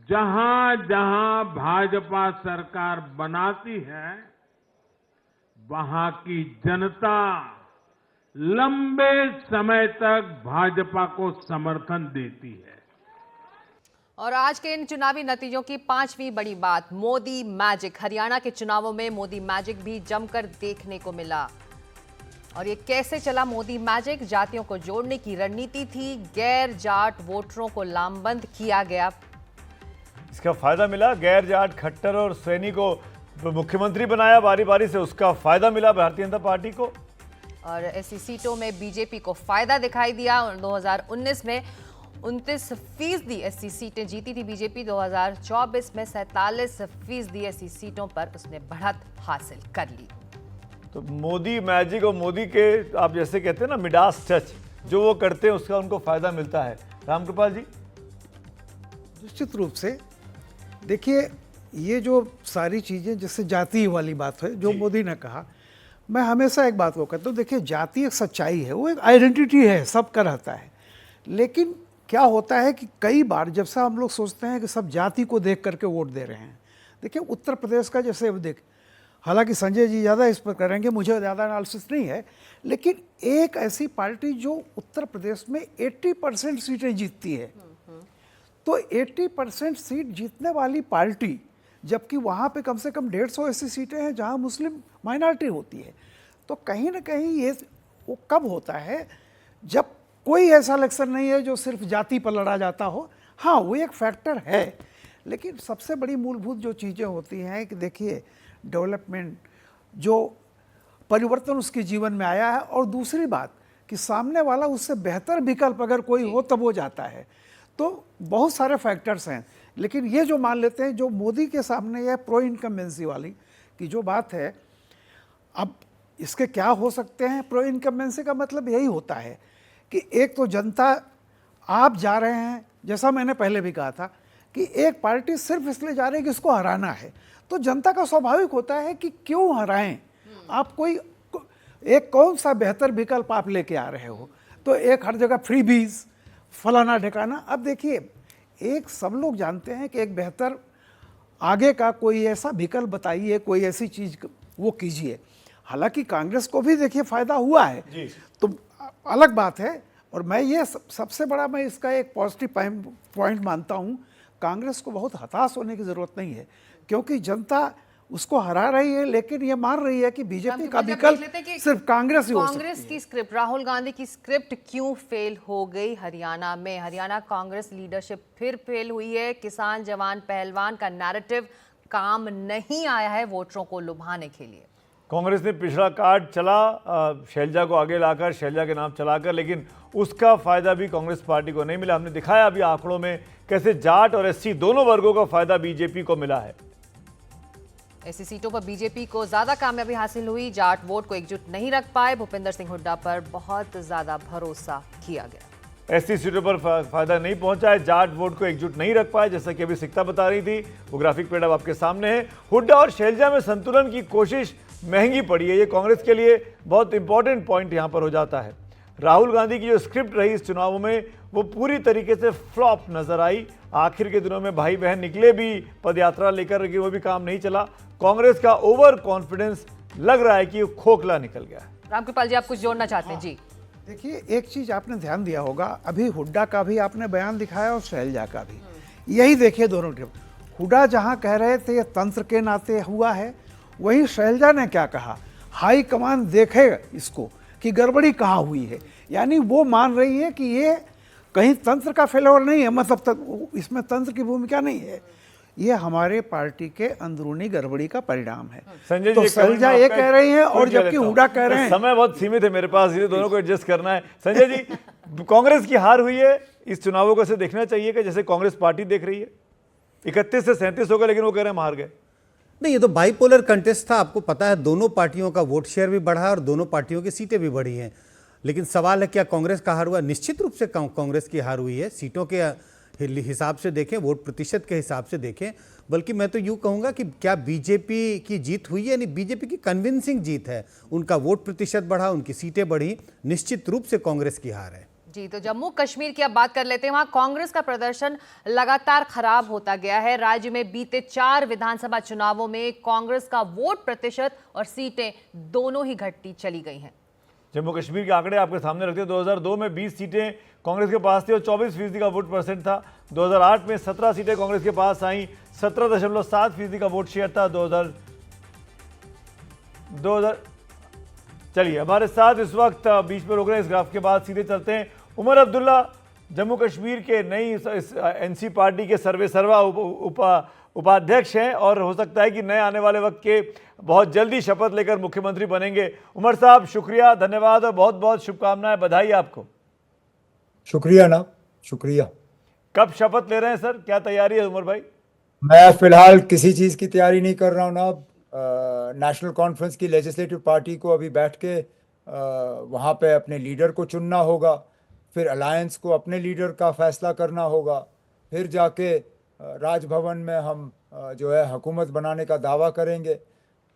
जहां जहां भाजपा सरकार बनाती है, वहां की जनता लंबे समय तक भाजपा को समर्थन देती है। और आज के इन चुनावी नतीजों की 5वीं बड़ी बात, मोदी मैजिक। हरियाणा के चुनावों में मोदी मैजिक भी जमकर देखने को मिला। और ये कैसे चला मोदी मैजिक? जातियों को जोड़ने की रणनीति थी, गैर जाट वोटरों को लामबंद किया गया। इसका फायदा मिला। गैर जाट खट्टर और सैनी को मुख्यमंत्री बनाया बारी बारी से, उसका फायदा मिला भारतीय जनता पार्टी को। और ऐसी सीटों में बीजेपी को फायदा दिखाई दिया। 2019 में 29% ऐसी सीटें जीती थी बीजेपी। 2024 में 47% ऐसी सीटों पर उसने बढ़त हासिल कर ली। तो मोदी मैजिक और मोदी के, आप जैसे कहते हैं ना, मिडास टच, जो वो करते हैं उसका उनको फायदा मिलता है। रामकृपाल जी। निश्चित रूप से देखिए, ये जो सारी चीज़ें जैसे जाति वाली बात है जो मोदी ने कहा, मैं हमेशा एक बात को कहता हूँ, देखिए जाति एक सच्चाई है, वो एक आइडेंटिटी है, सबका रहता है। लेकिन क्या होता है कि कई बार जब से हम लोग सोचते हैं कि सब जाति को देख करके वोट दे रहे हैं। देखिए उत्तर प्रदेश का जैसे देख, हालांकि संजय जी ज़्यादा इस पर करेंगे, मुझे ज़्यादा एनालिसिस नहीं है, लेकिन एक ऐसी पार्टी जो उत्तर प्रदेश में 80% सीटें जीतती है, तो 80% सीट जीतने वाली पार्टी, जबकि वहाँ पे कम से कम 150 ऐसी सीटें हैं जहाँ मुस्लिम माइनॉरिटी होती है, तो कहीं ना कहीं ये वो कब होता है जब कोई ऐसा इलेक्शन नहीं है जो सिर्फ जाति पर लड़ा जाता हो। हाँ, वो एक फैक्टर है, लेकिन सबसे बड़ी मूलभूत जो चीज़ें होती हैं कि देखिए डेवलपमेंट, जो परिवर्तन उसके जीवन में आया है, और दूसरी बात कि सामने वाला उससे बेहतर विकल्प अगर कोई हो तब वो जाता है। तो बहुत सारे फैक्टर्स हैं, लेकिन ये जो मान लेते हैं जो मोदी के सामने यह प्रो इनकम्बेंसी वाली की जो बात है, अब इसके क्या हो सकते हैं? प्रो इनकम्बेंसी का मतलब यही होता है कि एक तो जनता, आप जा रहे हैं, जैसा मैंने पहले भी कहा था कि एक पार्टी सिर्फ इसलिए जा रही है कि इसको हराना है, तो जनता का स्वाभाविक होता है कि क्यों हराएं, आप कोई एक कौन सा बेहतर विकल्प आप लेके आ रहे हो। तो एक हर जगह फ्री बीज, फलाना ठिकाना। अब देखिए, एक सब लोग जानते हैं कि एक बेहतर आगे का कोई ऐसा विकल्प बताइए, कोई ऐसी चीज वो कीजिए। हालांकि कांग्रेस को भी देखिए फायदा हुआ है जी। तो अलग बात है, और मैं ये सबसे बड़ा मैं इसका एक पॉजिटिव पॉइंट मानता हूँ, कांग्रेस को बहुत हताश होने की जरूरत नहीं है, क्योंकि जनता उसको हरा रही है, लेकिन ये मान रही है कि बीजेपी का विकल्प सिर्फ कांग्रेस ही हो सकती है। कांग्रेस की स्क्रिप्ट, राहुल गांधी की स्क्रिप्ट क्यों फेल हो गई हरियाणा में? हरियाणा कांग्रेस लीडरशिप फिर फेल हुई है। किसान जवान पहलवान का नैरेटिव काम नहीं आया है वोटरों को लुभाने के लिए। कांग्रेस ने पिछड़ा कार्ड चला, शैलजा को आगे लाकर, शैलजा के नाम चलाकर, लेकिन उसका फायदा भी कांग्रेस पार्टी को नहीं मिला। हमने दिखाया अभी आंकड़ों में कैसे जाट और एससी दोनों वर्गों का फायदा बीजेपी को मिला है। ऐसी सीटों पर बीजेपी को ज्यादा कामयाबी हासिल हुई। जाट वोट को एकजुट नहीं रख पाए। भूपेंद्र सिंह हुड्डा पर बहुत ज्यादा भरोसा किया गया। ऐसी सीटों पर फायदा नहीं पहुंचा है, जाट वोट को एकजुट नहीं रख पाए, जैसा कि अभी सिक्ता बता रही थी। वो ग्राफिक पेड़ अब आपके सामने है। हुड्डा और शैलजा में संतुलन की कोशिश महंगी पड़ी है। ये कांग्रेस के लिए बहुत इंपॉर्टेंट पॉइंट यहां पर हो जाता है। राहुल गांधी की जो स्क्रिप्ट रही इस चुनावों में, वो पूरी तरीके से फ्लॉप नजर आई। आखिर के दिनों में भाई बहन निकले भी पद यात्रा लेकर, लेकिन वो भी काम नहीं चला। कांग्रेस का ओवर कॉन्फिडेंस लग रहा है कि वो खोखला निकल गया है। रामकृपाल जी, आप कुछ जोड़ना चाहते हैं? जी देखिए, एक चीज आपने ध्यान दिया होगा, अभी हुड्डा का भी आपने बयान दिखाया और शैलजा का भी। यही देखिए दोनों के, हुड्डा जहां कह रहे थे ये तंत्र के नाते हुआ है, वही शैलजा ने क्या कहा, हाई कमान देखे इसको कि गड़बड़ी कहाँ हुई है। यानी वो मान रही है कि ये कहीं तंत्र का फेल्योर नहीं है, मतलब इसमें तंत्र की भूमिका नहीं है, ये हमारे पार्टी के अंदरूनी गड़बड़ी का परिणाम है। संजय तो जी, शैलजा ये कह रही हैं और जबकि हुड्डा कह रहे हैं। समय बहुत सीमित है मेरे पास, ये दोनों को एडजस्ट करना है। संजय जी, कांग्रेस की हार हुई है, इस चुनावों को ऐसे देखना चाहिए कि जैसे कांग्रेस पार्टी देख रही है? 31 से 37 हो गए, लेकिन वो कह रहे हैं हार गए। नहीं, ये तो बाइपोलर कंटेस्ट था। आपको पता है दोनों पार्टियों का वोट शेयर भी बढ़ा और दोनों पार्टियों की सीटें भी बढ़ी हैं। लेकिन सवाल है क्या कांग्रेस का हार हुआ? निश्चित रूप से कांग्रेस की हार हुई है। सीटों के हिसाब से देखें, वोट प्रतिशत के हिसाब से देखें, बल्कि मैं तो यूँ कहूँगा कि क्या बीजेपी की जीत हुई है? नहीं, बीजेपी की कन्विंसिंग जीत है। उनका वोट प्रतिशत बढ़ा, उनकी सीटें बढ़ी, निश्चित रूप से कांग्रेस की हार है। जी, तो जम्मू कश्मीर की अब बात कर लेते हैं। वहां कांग्रेस का प्रदर्शन लगातार खराब होता गया है। राज्य में बीते 4 विधानसभा चुनावों में कांग्रेस का वोट प्रतिशत और सीटें दोनों ही घटती चली गई हैं। जम्मू कश्मीर के आंकड़े आपके सामने रखते हैं। 2002 में 20 सीटें कांग्रेस के पास थी और 24% का वोट परसेंट था। 2008 में 17 सीटें कांग्रेस के पास आई, 17.7% का वोट शेयर था। 2000 चलिए, हमारे साथ इस वक्त बीच में रोक रहे हैं, इस ग्राफ के बाद सीधे चलते हैं। उमर अब्दुल्ला जम्मू कश्मीर के नई एनसी पार्टी के सर्वा उपाध्यक्ष हैं और हो सकता है कि नए आने वाले वक्त के बहुत जल्दी शपथ लेकर मुख्यमंत्री बनेंगे। उमर साहब, शुक्रिया, धन्यवाद और बहुत बहुत शुभकामनाएं, बधाई आपको। शुक्रिया ना, शुक्रिया। कब शपथ ले रहे हैं सर? क्या तैयारी है उमर भाई? मैं फिलहाल किसी चीज़ की तैयारी नहीं कर रहा हूँ ना। नेशनल कॉन्फ्रेंस की लेजिस्लेटिव पार्टी को अभी बैठ के वहाँ पे अपने लीडर को चुनना होगा, फिर अलायंस को अपने लीडर का फैसला करना होगा, फिर जाके राजभवन में हम जो है हुकूमत बनाने का दावा करेंगे।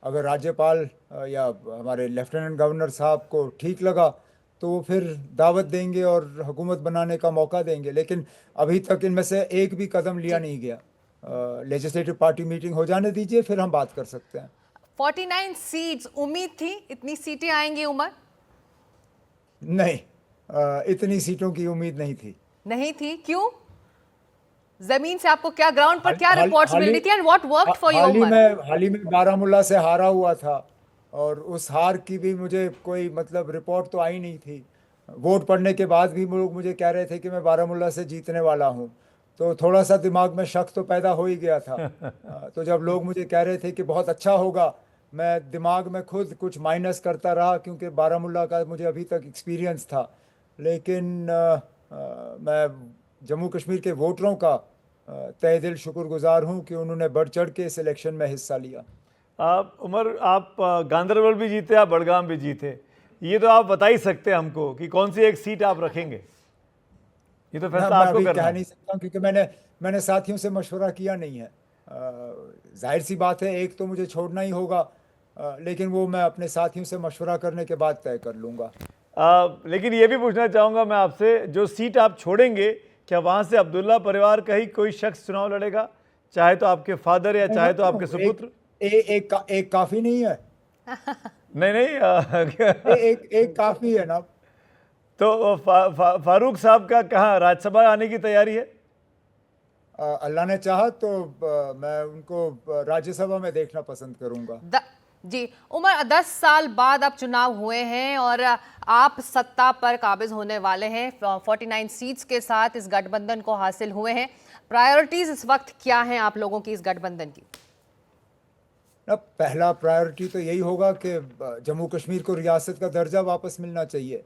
अगर राज्यपाल या हमारे लेफ्टिनेंट गवर्नर साहब को ठीक लगा तो वो फिर दावत देंगे और हुकूमत बनाने का मौका देंगे। लेकिन अभी तक इनमें से एक भी कदम लिया नहीं गया। लेजिस्लेटिव पार्टी मीटिंग हो जाने दीजिए, फिर हम बात कर सकते हैं। 49 सीट्स, उम्मीद थी इतनी सीटें आएंगी उमर? नहीं, इतनी सीटों की उम्मीद नहीं थी। नहीं थी? क्यों? जमीन से आपको क्या, ग्राउंड पर क्या रिपोर्ट्स मिल रही थी and what worked for you Omar? हाल ही में बारामूला से हारा हुआ था और उस हार की भी मुझे कोई मतलब रिपोर्ट तो आई नहीं थी। वोट पड़ने के बाद भी लोग मुझे कह रहे थे कि मैं बारामूला से जीतने वाला हूँ, तो थोड़ा सा दिमाग में शक तो पैदा हो ही गया था। तो जब लोग मुझे कह रहे थे कि बहुत अच्छा होगा, मैं दिमाग में खुद कुछ माइनस करता रहा, क्योंकि बारामूला का मुझे अभी तक एक्सपीरियंस था। लेकिन मैं जम्मू कश्मीर के वोटरों का तहे दिल शुक्रगुजार हूँ कि उन्होंने बढ़ चढ़ के इस इलेक्शन में हिस्सा लिया। उमर, आप गांदरबल भी जीते, आप बड़गाम भी जीते, ये तो आप बता ही सकते हैं हमको कि कौन सी एक सीट आप रखेंगे? ये तो फैसला आपको करना है। कह नहीं सकता क्योंकि मैंने साथियों से मशवरा किया नहीं है। जाहिर सी बात है, एक तो मुझे छोड़ना ही होगा, लेकिन वो मैं अपने साथियों से मशवरा करने के बाद तय कर लूँगा। लेकिन ये भी पूछना चाहूँगा मैं आपसे, जो सीट आप छोड़ेंगे, क्या वहाँ से अब्दुल्ला परिवार का ही कोई शख्स चुनाव लड़ेगा? चाहे तो आपके फादर या चाहे तो आपके सुपुत्र? एक काफ़ी नहीं है। नहीं, एक काफ़ी है ना। तो फारूक साहब का कहाँ राज्यसभा आने की तैयारी है? अल्लाह ने चाहा तो मैं उनको राज्यसभा में देखना पसंद करूंगा। जी उमर, 10 साल बाद अब चुनाव हुए हैं और आप सत्ता पर काबिज होने वाले हैं। 49 सीट्स के साथ इस गठबंधन को हासिल हुए हैं। प्रायोरिटीज इस वक्त क्या हैं आप लोगों की इस गठबंधन की? पहला प्रायोरिटी तो यही होगा कि जम्मू कश्मीर को रियासत का दर्जा वापस मिलना चाहिए।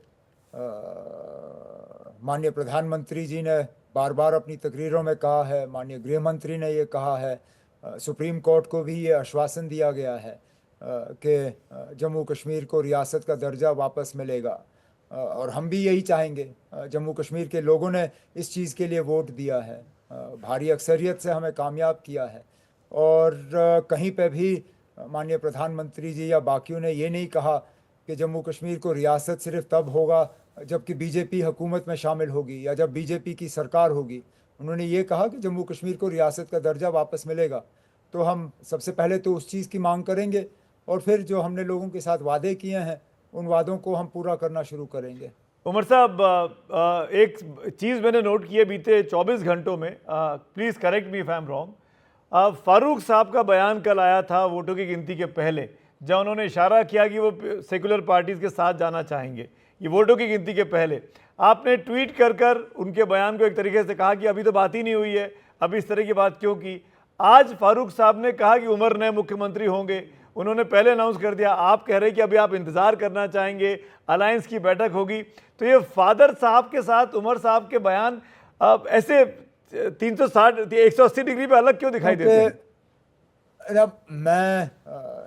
माननीय प्रधानमंत्री जी ने बार बार अपनी तकरीरों में कहा है, माननीय गृह मंत्री ने ये कहा है, सुप्रीम कोर्ट को भी ये आश्वासन दिया गया है कि जम्मू कश्मीर को रियासत का दर्जा वापस मिलेगा। और हम भी यही चाहेंगे। जम्मू कश्मीर के लोगों ने इस चीज़ के लिए वोट दिया है, भारी अक्सरियत से हमें कामयाब किया है। और कहीं पे भी माननीय प्रधानमंत्री जी या बाकियों ने ये नहीं कहा कि जम्मू कश्मीर को रियासत सिर्फ तब होगा जबकि बीजेपी हुकूमत में शामिल होगी या जब बीजेपी की सरकार होगी। उन्होंने ये कहा कि जम्मू कश्मीर को रियासत का दर्जा वापस मिलेगा। तो हम सबसे पहले तो उस चीज़ की मांग करेंगे और फिर जो हमने लोगों के साथ वादे किए हैं उन वादों को हम पूरा करना शुरू करेंगे। उमर साहब, एक चीज़ मैंने नोट की है बीते 24 घंटों में, please correct me if I am wrong, Farooq साहब का बयान कल आया था वोटों की गिनती के पहले, जहाँ उन्होंने इशारा किया कि वो सेकुलर पार्टीज़ के साथ जाना चाहेंगे। ये वोटों की गिनती के पहले आपने ट्वीट कर उनके बयान को एक तरीके से कहा कि अभी तो बात ही नहीं हुई है, अभी इस तरह की बात क्यों की? आज फारूक साहब ने कहा कि उमर नए मुख्यमंत्री होंगे, उन्होंने पहले अनाउंस कर दिया। आप कह रहे हैं कि अभी आप इंतज़ार करना चाहेंगे, अलायंस की बैठक होगी। तो ये फादर साहब के साथ उमर साहब के बयान अब ऐसे 360 180 डिग्री पे अलग क्यों दिखाई देते हैं? अब मैं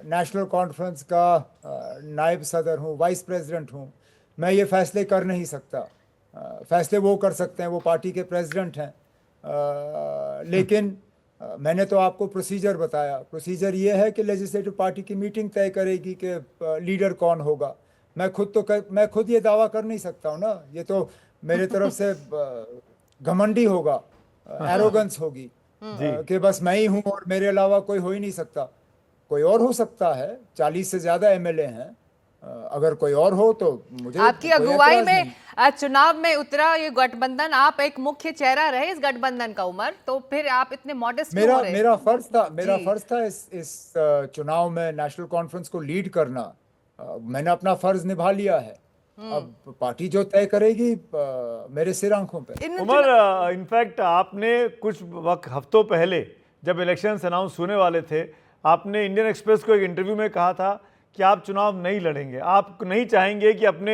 नेशनल कॉन्फ्रेंस का नायब सदर हूँ, वाइस प्रेसिडेंट हूँ। मैं ये फैसले कर नहीं सकता। फैसले वो कर सकते हैं, वो पार्टी के प्रेसिडेंट हैं। लेकिन मैंने तो आपको प्रोसीजर बताया। प्रोसीजर ये है कि लेजिस्लेटिव पार्टी की मीटिंग तय करेगी कि लीडर कौन होगा। मैं खुद ये दावा कर नहीं सकता हूँ ना। ये तो मेरे तरफ से घमंडी होगा, एरोगेंस होगी कि बस मैं ही हूँ और मेरे अलावा कोई हो ही नहीं सकता। कोई और हो सकता है, 40 से ज़्यादा एमएलए हैं। अगर कोई और हो तो मुझे आपकी कोई अगुवाई एतराज में नहीं। चुनाव में उतरा ये गठबंधन, आप एक मुख्य चेहरा रहे इस गठबंधन का उमर, तो फिर आप इतने मॉडेस्ट क्यों हो रहे? मेरा फर्ज था इस चुनाव में नेशनल कॉन्फ्रेंस को लीड करना। मैंने अपना फर्ज निभा लिया है। अब पार्टी जो तय करेगी मेरे सिर आंखों पे। उमर, इनफैक्ट आपने कुछ वक्त हफ्तों पहले जब इलेक्शन अनाउंस होने वाले थे, आपने इंडियन एक्सप्रेस को एक इंटरव्यू में कहा था कि आप चुनाव नहीं लड़ेंगे, आप नहीं चाहेंगे कि अपने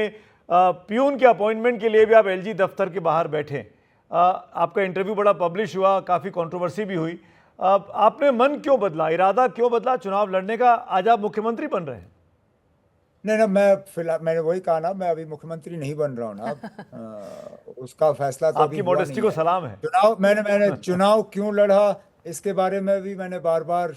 प्यून के अपॉइंटमेंट के लिए भी आप एलजी दफ्तर के बाहर बैठें। आपका इंटरव्यू बड़ा पब्लिश हुआ, काफ़ी कंट्रोवर्सी भी हुई। आपने मन क्यों बदला, इरादा क्यों बदला चुनाव लड़ने का? आज आप मुख्यमंत्री बन रहे हैं। नहीं, मैं फिलहाल मैंने वही कहा ना, मैं अभी मुख्यमंत्री नहीं बन रहा हूँ ना। उसका फैसला तो अभी आपकी हुआ मॉडेस्टी नहीं को है। सलाम है। मैंने चुनाव क्यों लड़ा, इसके बारे में भी मैंने बार बार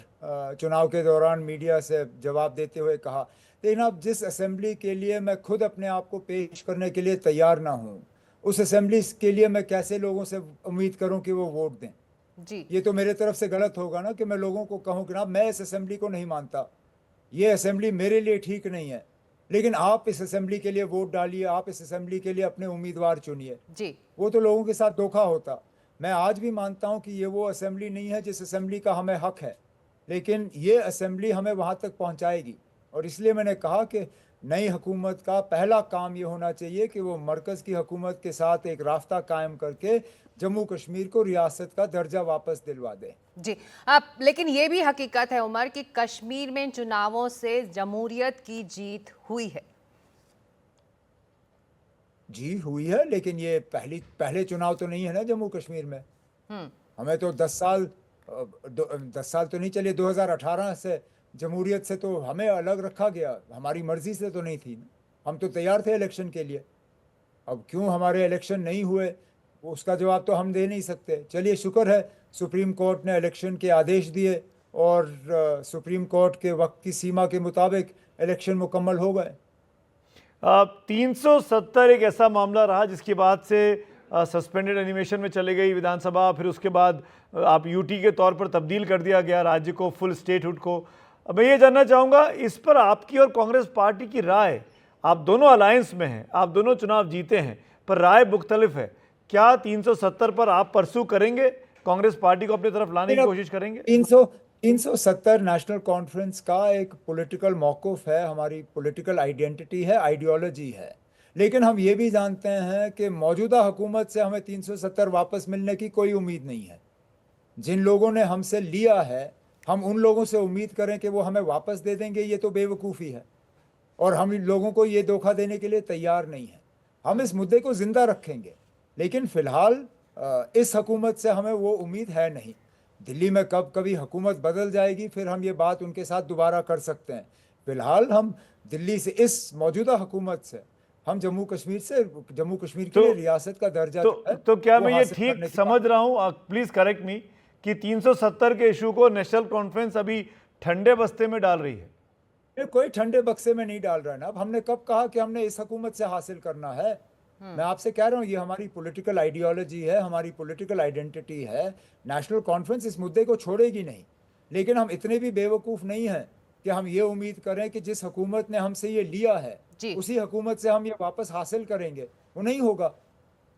चुनाव के दौरान मीडिया से जवाब देते हुए कहा। लेकिन अब जिस असेंबली के लिए मैं खुद अपने आप को पेश करने के लिए तैयार ना हूँ, उस असेंबली के लिए मैं कैसे लोगों से उम्मीद करूँ कि वो वोट दें? जी, ये तो मेरे तरफ से गलत होगा ना कि मैं लोगों को कहूँ कि ना मैं इस असेंबली को नहीं मानता, ये असेंबली मेरे लिए ठीक नहीं है, लेकिन आप इस असेंबली के लिए वोट डालिए, आप इस असेंबली के लिए अपने उम्मीदवार चुनिए। जी, वो तो लोगों के साथ धोखा होता। मैं आज भी मानता हूं कि ये वो असेंबली नहीं है जिस असेंबली का हमें हक है, लेकिन ये असेंबली हमें वहां तक पहुंचाएगी। और इसलिए मैंने कहा कि नई हुकूमत का पहला काम ये होना चाहिए कि वो मरकज़ की हुकूमत के साथ एक रास्ता कायम करके जम्मू कश्मीर को रियासत का दर्जा वापस दिलवा दे। जी। लेकिन ये भी हकीकत है उमर कि कश्मीर में चुनावों से जमहूरियत की जीत हुई है। जी हुई है, लेकिन ये पहले चुनाव तो नहीं है ना जम्मू कश्मीर में। हमें तो 10 साल तो नहीं चले, 2018 से जमहूरियत से तो हमें अलग रखा गया, हमारी मर्जी से तो नहीं थी। हम तो तैयार थे इलेक्शन के लिए। अब क्यों हमारे इलेक्शन नहीं हुए उसका जवाब तो हम दे नहीं सकते। चलिए, शुक्र है सुप्रीम कोर्ट ने इलेक्शन के आदेश दिए और सुप्रीम कोर्ट के वक्त की सीमा के मुताबिक इलेक्शन मुकम्मल हो गए। 370 एक ऐसा मामला रहा जिसके बाद से सस्पेंडेड एनिमेशन में चले गई विधानसभा, फिर उसके बाद आप यूटी के तौर पर तब्दील कर दिया गया राज्य को, फुल स्टेटहुड को। अब मैं ये जानना चाहूँगा इस पर आपकी और कांग्रेस पार्टी की राय। आप दोनों अलायंस में हैं, आप दोनों चुनाव जीते हैं, पर राय मुख्तलिफ है। क्या 370 पर आप परसू करेंगे, कांग्रेस पार्टी को अपनी तरफ लाने की कोशिश करेंगे? 370 नेशनल कॉन्फ्रेंस का एक पॉलिटिकल मौक़िफ़ है, हमारी पॉलिटिकल आइडेंटिटी है, आइडियोलॉजी है। लेकिन हम ये भी जानते हैं कि मौजूदा हुकूमत से हमें 370 वापस मिलने की कोई उम्मीद नहीं है। जिन लोगों ने हमसे लिया है, हम उन लोगों से उम्मीद करें कि वो हमें वापस दे देंगे, ये तो बेवकूफ़ी है। और हम इन लोगों को ये धोखा देने के लिए तैयार नहीं हैं। हम इस मुद्दे को ज़िंदा रखेंगे, लेकिन फ़िलहाल इस हुकूमत से हमें वो उम्मीद है नहीं। दिल्ली में कभी हुकूमत बदल जाएगी, फिर हम ये बात उनके साथ दोबारा कर सकते हैं। फ़िलहाल हम दिल्ली से, इस मौजूदा हुकूमत से, हम जम्मू कश्मीर के लिए रियासत का दर्जा तो क्या मैं ये ठीक समझ रहा हूँ, प्लीज़ करेक्ट मी, कि 370 के इशू को नेशनल कॉन्फ्रेंस अभी ठंडे बस्ते में डाल रही है? कोई ठंडे बक्से में नहीं डाल रहा है ना। अब हमने कब कहा कि हमने इस हुकूमत से हासिल करना है? मैं आपसे कह रहा हूँ ये हमारी पॉलिटिकल आइडियोलॉजी है, हमारी पॉलिटिकल आइडेंटिटी है। नेशनल कॉन्फ्रेंस इस मुद्दे को छोड़ेगी नहीं, लेकिन हम इतने भी बेवकूफ़ नहीं हैं कि हम ये उम्मीद करें कि जिस हुकूमत ने हमसे ये लिया है उसी हुकूमत से हम ये वापस हासिल करेंगे। वो नहीं होगा।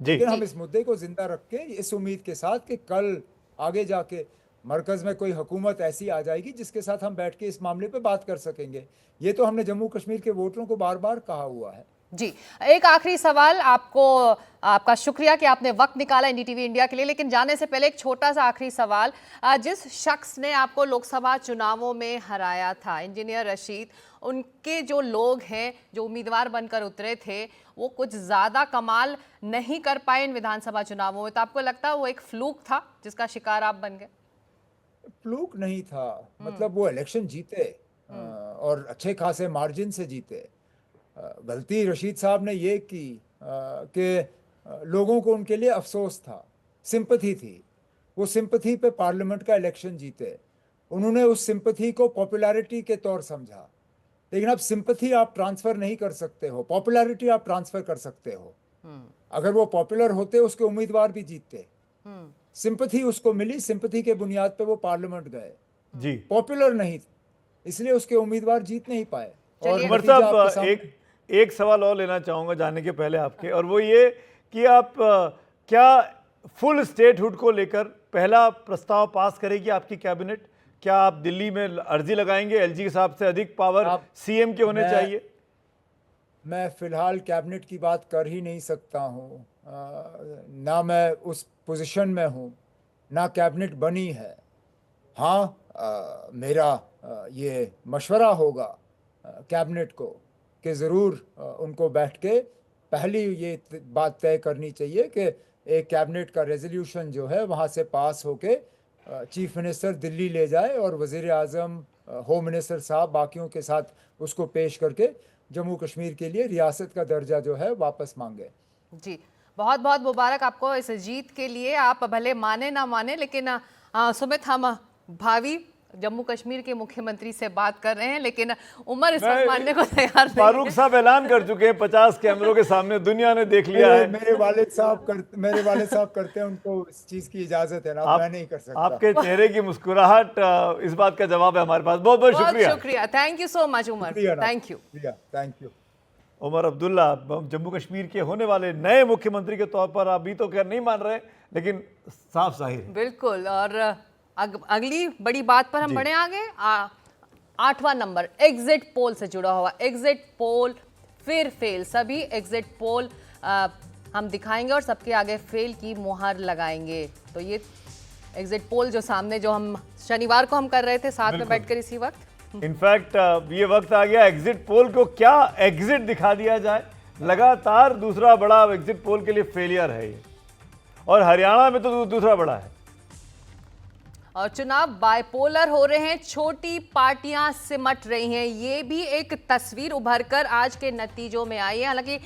लेकिन हम इस मुद्दे को जिंदा रख के इस उम्मीद के साथ कि कल आगे जाके मरकज़ में कोई हुकूमत ऐसी आ जाएगी जिसके साथ हम बैठ के इस मामले पे बात कर सकेंगे। ये तो हमने जम्मू कश्मीर के वोटरों को बार बार कहा हुआ है। जी, एक आखिरी सवाल आपको, आपका शुक्रिया कि आपने वक्त निकाला एनडीटीवी इंडिया के लिए, लेकिन जाने से पहले एक छोटा सा आखिरी सवाल। जिस शख्स ने आपको लोकसभा चुनावों में हराया था, इंजीनियर रशीद, उनके जो लोग हैं जो उम्मीदवार बनकर उतरे थे, वो कुछ ज़्यादा कमाल नहीं कर पाए इन विधानसभा चुनावों में, तो आपको लगता है वो एक फ्लूक था जिसका शिकार आप बन गए? फ्लूक नहीं था, मतलब वो इलेक्शन जीते और अच्छे खासे मार्जिन से जीते। गलती रशीद साहब ने ये की कि लोगों को उनके लिए अफसोस था, सिंपथी थी। वो सिंपथी पे पार्लियामेंट का इलेक्शन जीते। उन्होंने उस सिंपथी को पॉपुलैरिटी के तौर समझा, लेकिन अब सिंपथी आप ट्रांसफर नहीं कर सकते हो, पॉपुलैरिटी आप ट्रांसफर कर सकते हो। अगर वो पॉपुलर होते उसके उम्मीदवार भी जीतते। सिंपथी उसको मिली, सिंपथी के बुनियाद पे वो पार्लियामेंट गए जी, पॉपुलर नहीं, इसलिए उसके उम्मीदवार जीत नहीं पाए। और उमर साहब, एक सवाल और लेना चाहूँगा जाने के पहले आपके, और वो ये कि आप क्या फुल स्टेटहुड को लेकर पहला प्रस्ताव पास करेगी आपकी कैबिनेट? क्या आप दिल्ली में अर्जी लगाएंगे एलजी साहब से अधिक पावर सीएम के होने चाहिए? मैं फिलहाल कैबिनेट की बात कर ही नहीं सकता हूँ, ना मैं उस पोजीशन में हूँ, ना कैबिनेट बनी है। हाँ, मेरा ये मशवरा होगा कैबिनेट को कि ज़रूर उनको बैठ के पहली ये बात तय करनी चाहिए कि एक कैबिनेट का रेजोल्यूशन जो है वहाँ से पास होके चीफ मिनिस्टर दिल्ली ले जाए और वज़ीर आज़म, होम मिनिस्टर साहब बाकियों के साथ उसको पेश करके जम्मू कश्मीर के लिए रियासत का दर्जा जो है वापस मांगे। जी, बहुत बहुत मुबारक आपको इस जीत के लिए। आप भले माने ना माने, लेकिन सुमित, हम भावी जम्मू कश्मीर के मुख्यमंत्री से बात कर रहे हैं, लेकिन उमर इस वक्त मानने को तैयार नहीं। फारूक साहब ऐलान कर चुके हैं 50 कैमरों के सामने, दुनिया ने देख लिया है। मेरे वालिद साहब करते हैं, उनको इस चीज की इजाजत है ना, मैं नहीं कर सकता। आपके चेहरे की मुस्कुराहट इस बात का जवाब है हमारे पास। बहुत बहुत शुक्रिया। Thank you so much Umar, thank you. Umar Abdullah, Jammu Kashmir के होने वाले नए मुख्यमंत्री के तौर पर अभी तो खैर नहीं मान रहे, लेकिन साफ जाहिर है। बिल्कुल। और अगली बड़ी बात पर हम बढ़े आगे। 8वां नंबर एग्जिट पोल से जुड़ा हुआ। एग्जिट पोल फिर फेल, सभी एग्जिट पोल हम दिखाएंगे और सबके आगे फेल की मुहर लगाएंगे। तो ये एग्जिट पोल जो सामने, जो हम शनिवार को हम कर रहे थे साथ में बैठकर इसी वक्त, इनफैक्ट ये वक्त आ गया एग्जिट पोल को क्या एग्जिट दिखा दिया जाए। लगातार दूसरा बड़ा एग्जिट पोल के लिए फेलियर है ये, और हरियाणा में तो दूसरा बड़ा है। और चुनाव बाइपोलर हो रहे हैं, छोटी पार्टियां सिमट रही हैं, ये भी एक तस्वीर उभरकर आज के नतीजों में आई है। हालांकि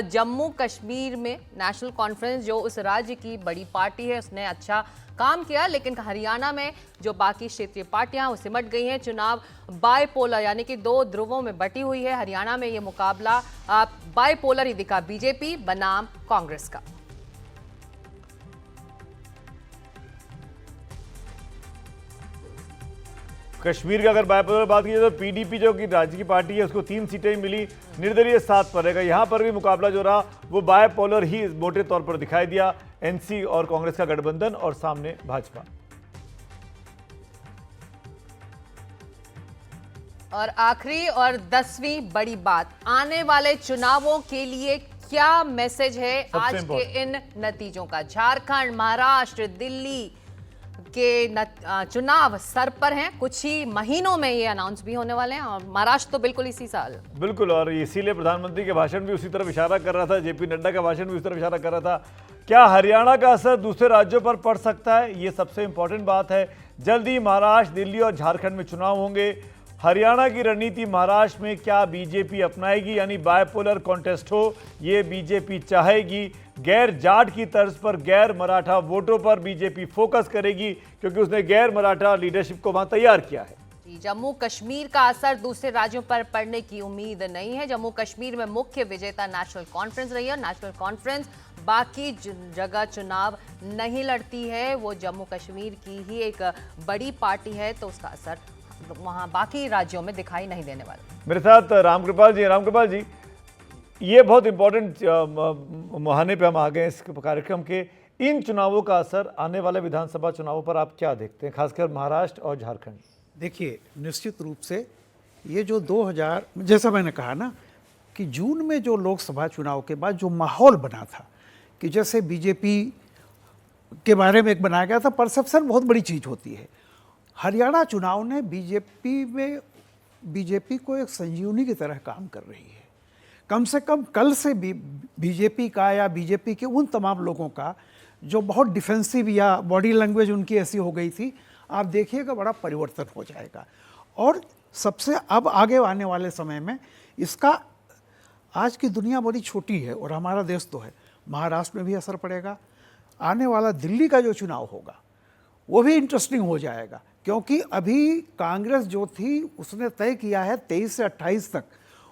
जम्मू कश्मीर में नेशनल कॉन्फ्रेंस जो उस राज्य की बड़ी पार्टी है उसने अच्छा काम किया, लेकिन हरियाणा में जो बाकी क्षेत्रीय पार्टियां वो सिमट गई हैं। चुनाव बाइपोलर यानी कि 2 ध्रुवों में बटी हुई है। हरियाणा में ये मुकाबला बाइपोलर ही दिखा, बीजेपी बनाम कांग्रेस का। कश्मीर का अगर बाइपोलर बात की जाए तो पीडीपी जो कि राज्य की पार्टी है उसको 3 सीटें मिली, निर्दलीय 7 पर रहेगा। यहाँ पर भी मुकाबला जो रहा वो बाइपोलर ही मोटे तौर पर दिखाई दिया। एनसी और कांग्रेस का गठबंधन और सामने भाजपा। और आखिरी और 10वीं बड़ी बात, आने वाले चुनावों के लिए क्या मैसेज है आज के इन नतीजों का? झारखंड, महाराष्ट्र, दिल्ली के चुनाव सर पर हैं। कुछ ही महीनों में ये अनाउंस भी होने वाले हैं, और महाराष्ट्र तो बिल्कुल इसी साल। बिल्कुल, और इसीलिए प्रधानमंत्री के भाषण भी उसी तरफ इशारा कर रहा था, जेपी नड्डा का भाषण भी उसी तरफ इशारा कर रहा था। क्या हरियाणा का असर दूसरे राज्यों पर पड़ सकता है? ये सबसे इंपॉर्टेंट बात है। जल्दी महाराष्ट्र, दिल्ली और झारखंड में चुनाव होंगे। हरियाणा की रणनीति महाराष्ट्र में क्या बीजेपी अपनाएगी, यानी बायपोलर कॉन्टेस्ट हो, ये बीजेपी चाहेगी। गैर जाट की तर्ज पर गैर मराठा वोटों पर बीजेपी फोकस करेगी, क्योंकि उसने गैर मराठा लीडरशिप को वहां तैयार किया है। जम्मू कश्मीर का असर दूसरे राज्यों पर पड़ने की उम्मीद नहीं है। जम्मू कश्मीर में मुख्य विजेता नेशनल कॉन्फ्रेंस रही है। नेशनल कॉन्फ्रेंस बाकी जगह चुनाव नहीं लड़ती है, वो जम्मू कश्मीर की ही एक बड़ी पार्टी है, तो उसका असर वहां बाकी राज्यों में दिखाई नहीं देने वाला। मेरे साथ रामकृपाल जी, ये बहुत इंपॉर्टेंट मुहाने पे हम आ गए इस कार्यक्रम के। इन चुनावों का असर आने वाले विधानसभा चुनावों पर आप क्या देखते हैं, खासकर महाराष्ट्र और झारखंड? देखिए, निश्चित रूप से ये जो 2000, जैसा मैंने कहा ना कि जून में जो लोकसभा चुनाव के बाद जो माहौल बना था कि जैसे बीजेपी के बारे में एक बनाया गया था, परसेप्शन बहुत बड़ी चीज़ होती है। हरियाणा चुनाव ने बीजेपी को एक संजीवनी की तरह काम कर रही है। कम से कम कल से बीजेपी का या बीजेपी के उन तमाम लोगों का जो बहुत डिफेंसिव या बॉडी लैंग्वेज उनकी ऐसी हो गई थी, आप देखिएगा बड़ा परिवर्तन हो जाएगा। और सबसे अब आगे आने वाले समय में इसका, आज की दुनिया बड़ी छोटी है और हमारा देश तो है, महाराष्ट्र में भी असर पड़ेगा। आने वाला दिल्ली का जो चुनाव होगा वो भी इंटरेस्टिंग हो जाएगा, क्योंकि अभी कांग्रेस जो थी उसने तय किया है 23 से 28 तक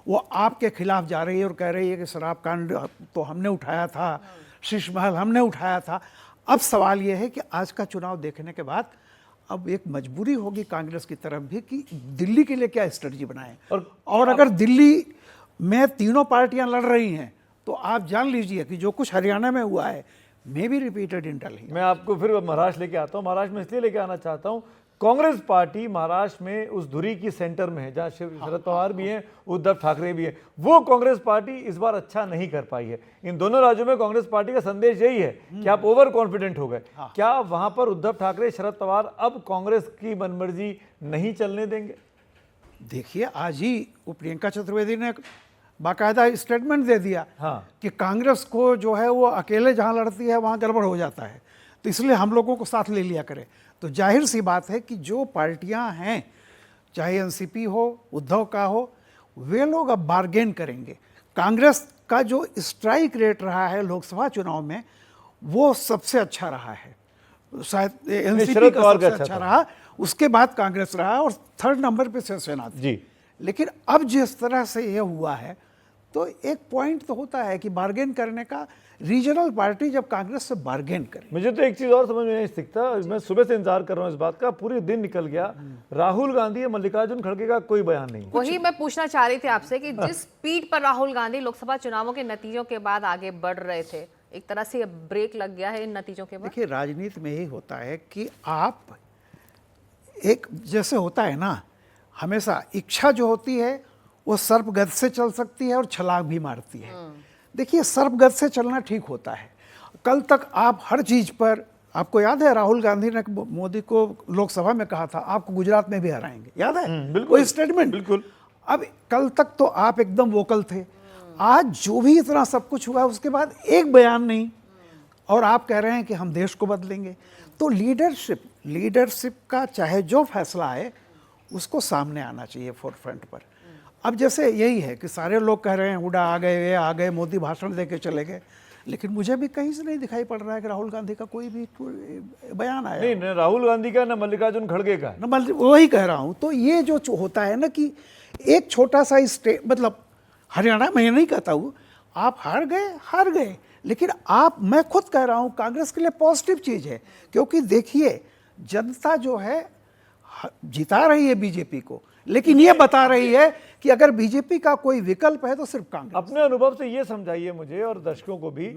वो आपके खिलाफ जा रही है और कह रही है कि शराब कांड तो हमने उठाया था, शीश महल हमने उठाया था। अब सवाल ये है कि आज का चुनाव देखने के बाद अब एक मजबूरी होगी कांग्रेस की तरफ भी कि दिल्ली के लिए क्या स्ट्रेटजी बनाएं। और अगर दिल्ली में तीनों पार्टियां लड़ रही हैं तो आप जान लीजिए कि जो कुछ हरियाणा में हुआ है may be repeated in Delhi. मैं आपको फिर महाराष्ट्र लेके आता हूँ। महाराष्ट्र में इसलिए लेके आना चाहता हूँ, कांग्रेस पार्टी महाराष्ट्र में उस धुरी की सेंटर में है जहाँ शरद पवार भी हैं, उद्धव ठाकरे भी हैं। वो कांग्रेस पार्टी इस बार अच्छा नहीं कर पाई है। इन दोनों राज्यों में कांग्रेस पार्टी का संदेश यही है कि आप ओवर कॉन्फिडेंट हो गए। क्या वहां पर उद्धव ठाकरे, शरद पवार अब कांग्रेस की मनमर्जी नहीं चलने देंगे? देखिए, आज ही प्रियंका चतुर्वेदी ने बाकायदा स्टेटमेंट दे दिया कि कांग्रेस को जो है वो अकेले जहां लड़ती है वहां गड़बड़ हो जाता है, तो इसलिए हम लोगों को साथ ले लिया करें। तो जाहिर सी बात है कि जो पार्टियां हैं, चाहे एनसीपी हो, उद्धव का हो, वे लोग अब बार्गेन करेंगे। कांग्रेस का जो स्ट्राइक रेट रहा है लोकसभा चुनाव में वो सबसे अच्छा रहा है, शायद एनसीपी का सबसे अच्छा रहा, उसके बाद कांग्रेस रहा और थर्ड नंबर पे शिवसेना थी। लेकिन अब जिस तरह से ये हुआ है तो एक पॉइंट तो होता है कि बार्गेन करने का, रीजनल पार्टी जब कांग्रेस से बार्गेन करे। मुझे तो एक चीज और समझ में नहीं दिखता, मैं सुबह से इंतजार कर रहा हूँ इस बात का, पूरे दिन निकल गया, राहुल गांधी या मल्लिकार्जुन खड़गे का कोई बयान नहीं। वही मैं पूछना चाह रही थी आपसे कि जिस स्पीड पर राहुल गांधी लोकसभा चुनावों के नतीजों के बाद आगे बढ़ रहे थे, एक तरह से ब्रेक लग गया है इन नतीजों के बाद। देखिए, राजनीति में यही होता है कि आप एक, जैसे होता है ना, हमेशा इच्छा जो होती है वो सर्पगत से चल सकती है और छलांग भी मारती है। देखिए, सर्पगत से चलना ठीक होता है। कल तक आप हर चीज पर, आपको याद है राहुल गांधी ने मोदी को लोकसभा में कहा था आपको गुजरात में भी हराएंगे, याद है? बिल्कुल स्टेटमेंट। बिल्कुल। अब कल तक तो आप एकदम वोकल थे, आज जो भी इतना सब कुछ हुआ उसके बाद एक बयान नहीं, और आप कह रहे हैं कि हम देश को बदलेंगे। तो लीडरशिप का चाहे जो फैसला आए उसको सामने आना चाहिए फोरफ्रंट पर। अब जैसे यही है कि सारे लोग कह रहे हैं हुड्डा आ गए, वे आ गए, मोदी भाषण दे के चले गए, लेकिन मुझे भी कहीं से नहीं दिखाई पड़ रहा है कि राहुल गांधी का कोई भी बयान आया। नहीं, न राहुल गांधी का, न मल्लिकार्जुन खड़गे का, न वही कह रहा हूँ। तो ये जो होता है ना कि एक छोटा सा स्टेट, मतलब हरियाणा में नहीं कहता हूँ, आप हार गए, लेकिन मैं खुद कह रहा हूँ कांग्रेस के लिए पॉजिटिव चीज़ है, क्योंकि देखिए जनता जो है जिता रही है बीजेपी को, लेकिन ये बता रही है कि अगर बीजेपी का कोई विकल्प है तो सिर्फ कांग्रेस। अपने अनुभव से ये समझाइए मुझे और दर्शकों को भी,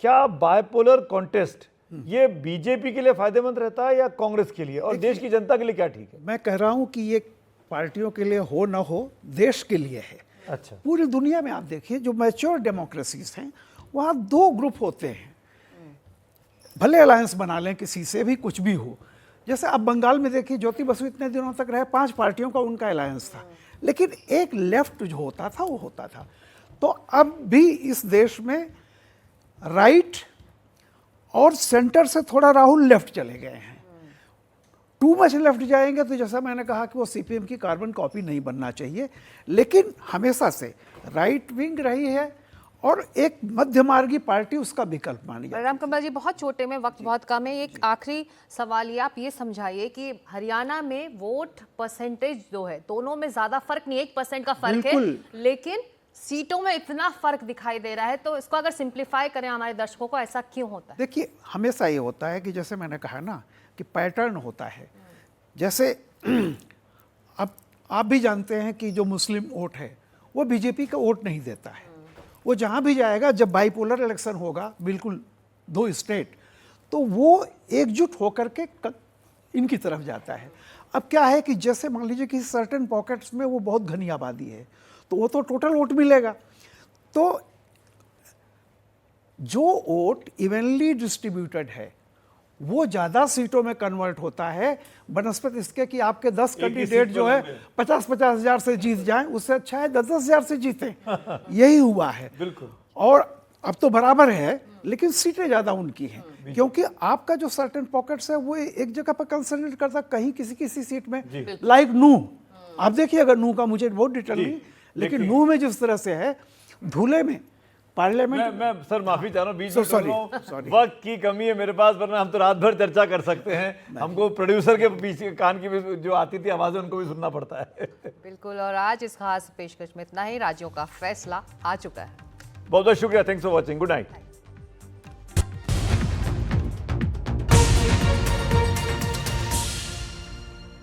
क्या बायपोलर कॉन्टेस्ट ये बीजेपी के लिए फायदेमंद रहता है या कांग्रेस के लिए, और देश की जनता के लिए क्या ठीक है? मैं कह रहा हूं कि ये पार्टियों के लिए हो ना हो, देश के लिए है। अच्छा, पूरी दुनिया में आप देखिए जो मैच्योर डेमोक्रेसीज हैं वहाँ दो ग्रुप होते हैं, भले अलायंस बना लें किसी से भी, कुछ भी हो। जैसे अब बंगाल में देखिए ज्योति बसु इतने दिनों तक रहे, 5 पार्टियों का उनका अलायंस था, लेकिन एक लेफ्ट जो होता था वो होता था। तो अब भी इस देश में राइट और सेंटर से थोड़ा राहुल लेफ्ट चले गए हैं। टू मच लेफ्ट जाएंगे तो जैसा मैंने कहा कि वो सीपीएम की कार्बन कॉपी नहीं बनना चाहिए, लेकिन हमेशा से राइट विंग रही है और एक मध्य मार्गी पार्टी उसका विकल्प मानी जाती है। राम कमल जी, बहुत छोटे में, वक्त बहुत कम है, एक आखिरी सवाल ये, आप ये समझाइए कि हरियाणा में वोट परसेंटेज जो है दोनों में ज्यादा फर्क नहीं, 1% का फर्क है, लेकिन सीटों में इतना फर्क दिखाई दे रहा है, तो इसको अगर सिंप्लीफाई करें हमारे दर्शकों को, ऐसा क्यों होता है? देखिए, हमेशा ये होता है कि जैसे मैंने कहा ना कि पैटर्न होता है। जैसे अब आप भी जानते हैं कि जो मुस्लिम वोट है वो बीजेपी का वोट नहीं देता है, वो जहाँ भी जाएगा, जब बाइपोलर इलेक्शन होगा, बिल्कुल 2 स्टेट, तो वो एकजुट होकर के इनकी तरफ जाता है। अब क्या है कि जैसे मान लीजिए कि सर्टेन पॉकेट्स में वो बहुत घनी आबादी है, तो वो तो टोटल वोट मिलेगा। तो जो वोट इवनली डिस्ट्रीब्यूटेड है वो ज़्यादा सीटों में कन्वर्ट होता है बनस्पत इसके कि आपके 10 कैंडिडेट जो है 50-50 हजार से जीत जाएं, उससे अच्छा है 10-10 हजार से जीतें। यही हुआ है। बिल्कुल। और अब तो बराबर है, लेकिन सीटें ज़्यादा उनकी हैं, क्योंकि आपका जो सर्टेन पॉकेट्स है वो एक जगह पर कंसंट्रेट करता, कहीं किसी सीट में, लाइक नू। आप देखिए, अगर नू का मुझे बहुत डिटेल नहीं, लेकिन नू में जिस तरह से है, धूले में पार्लियामेंट। मैं सर माफी चाह रहा हूँ, बीच में सॉरी, वक्त की कमी है मेरे पास, वरना हम तो रात भर चर्चा कर सकते हैं। हमको प्रोड्यूसर के पीछे कान की भी जो आती थी आवाजें, उनको भी सुनना पड़ता है। बिल्कुल। और आज इस खास पेशकश में इतना ही। राज्यों का फैसला आ चुका है। बहुत बहुत शुक्रिया। Thanks for watching. Good night.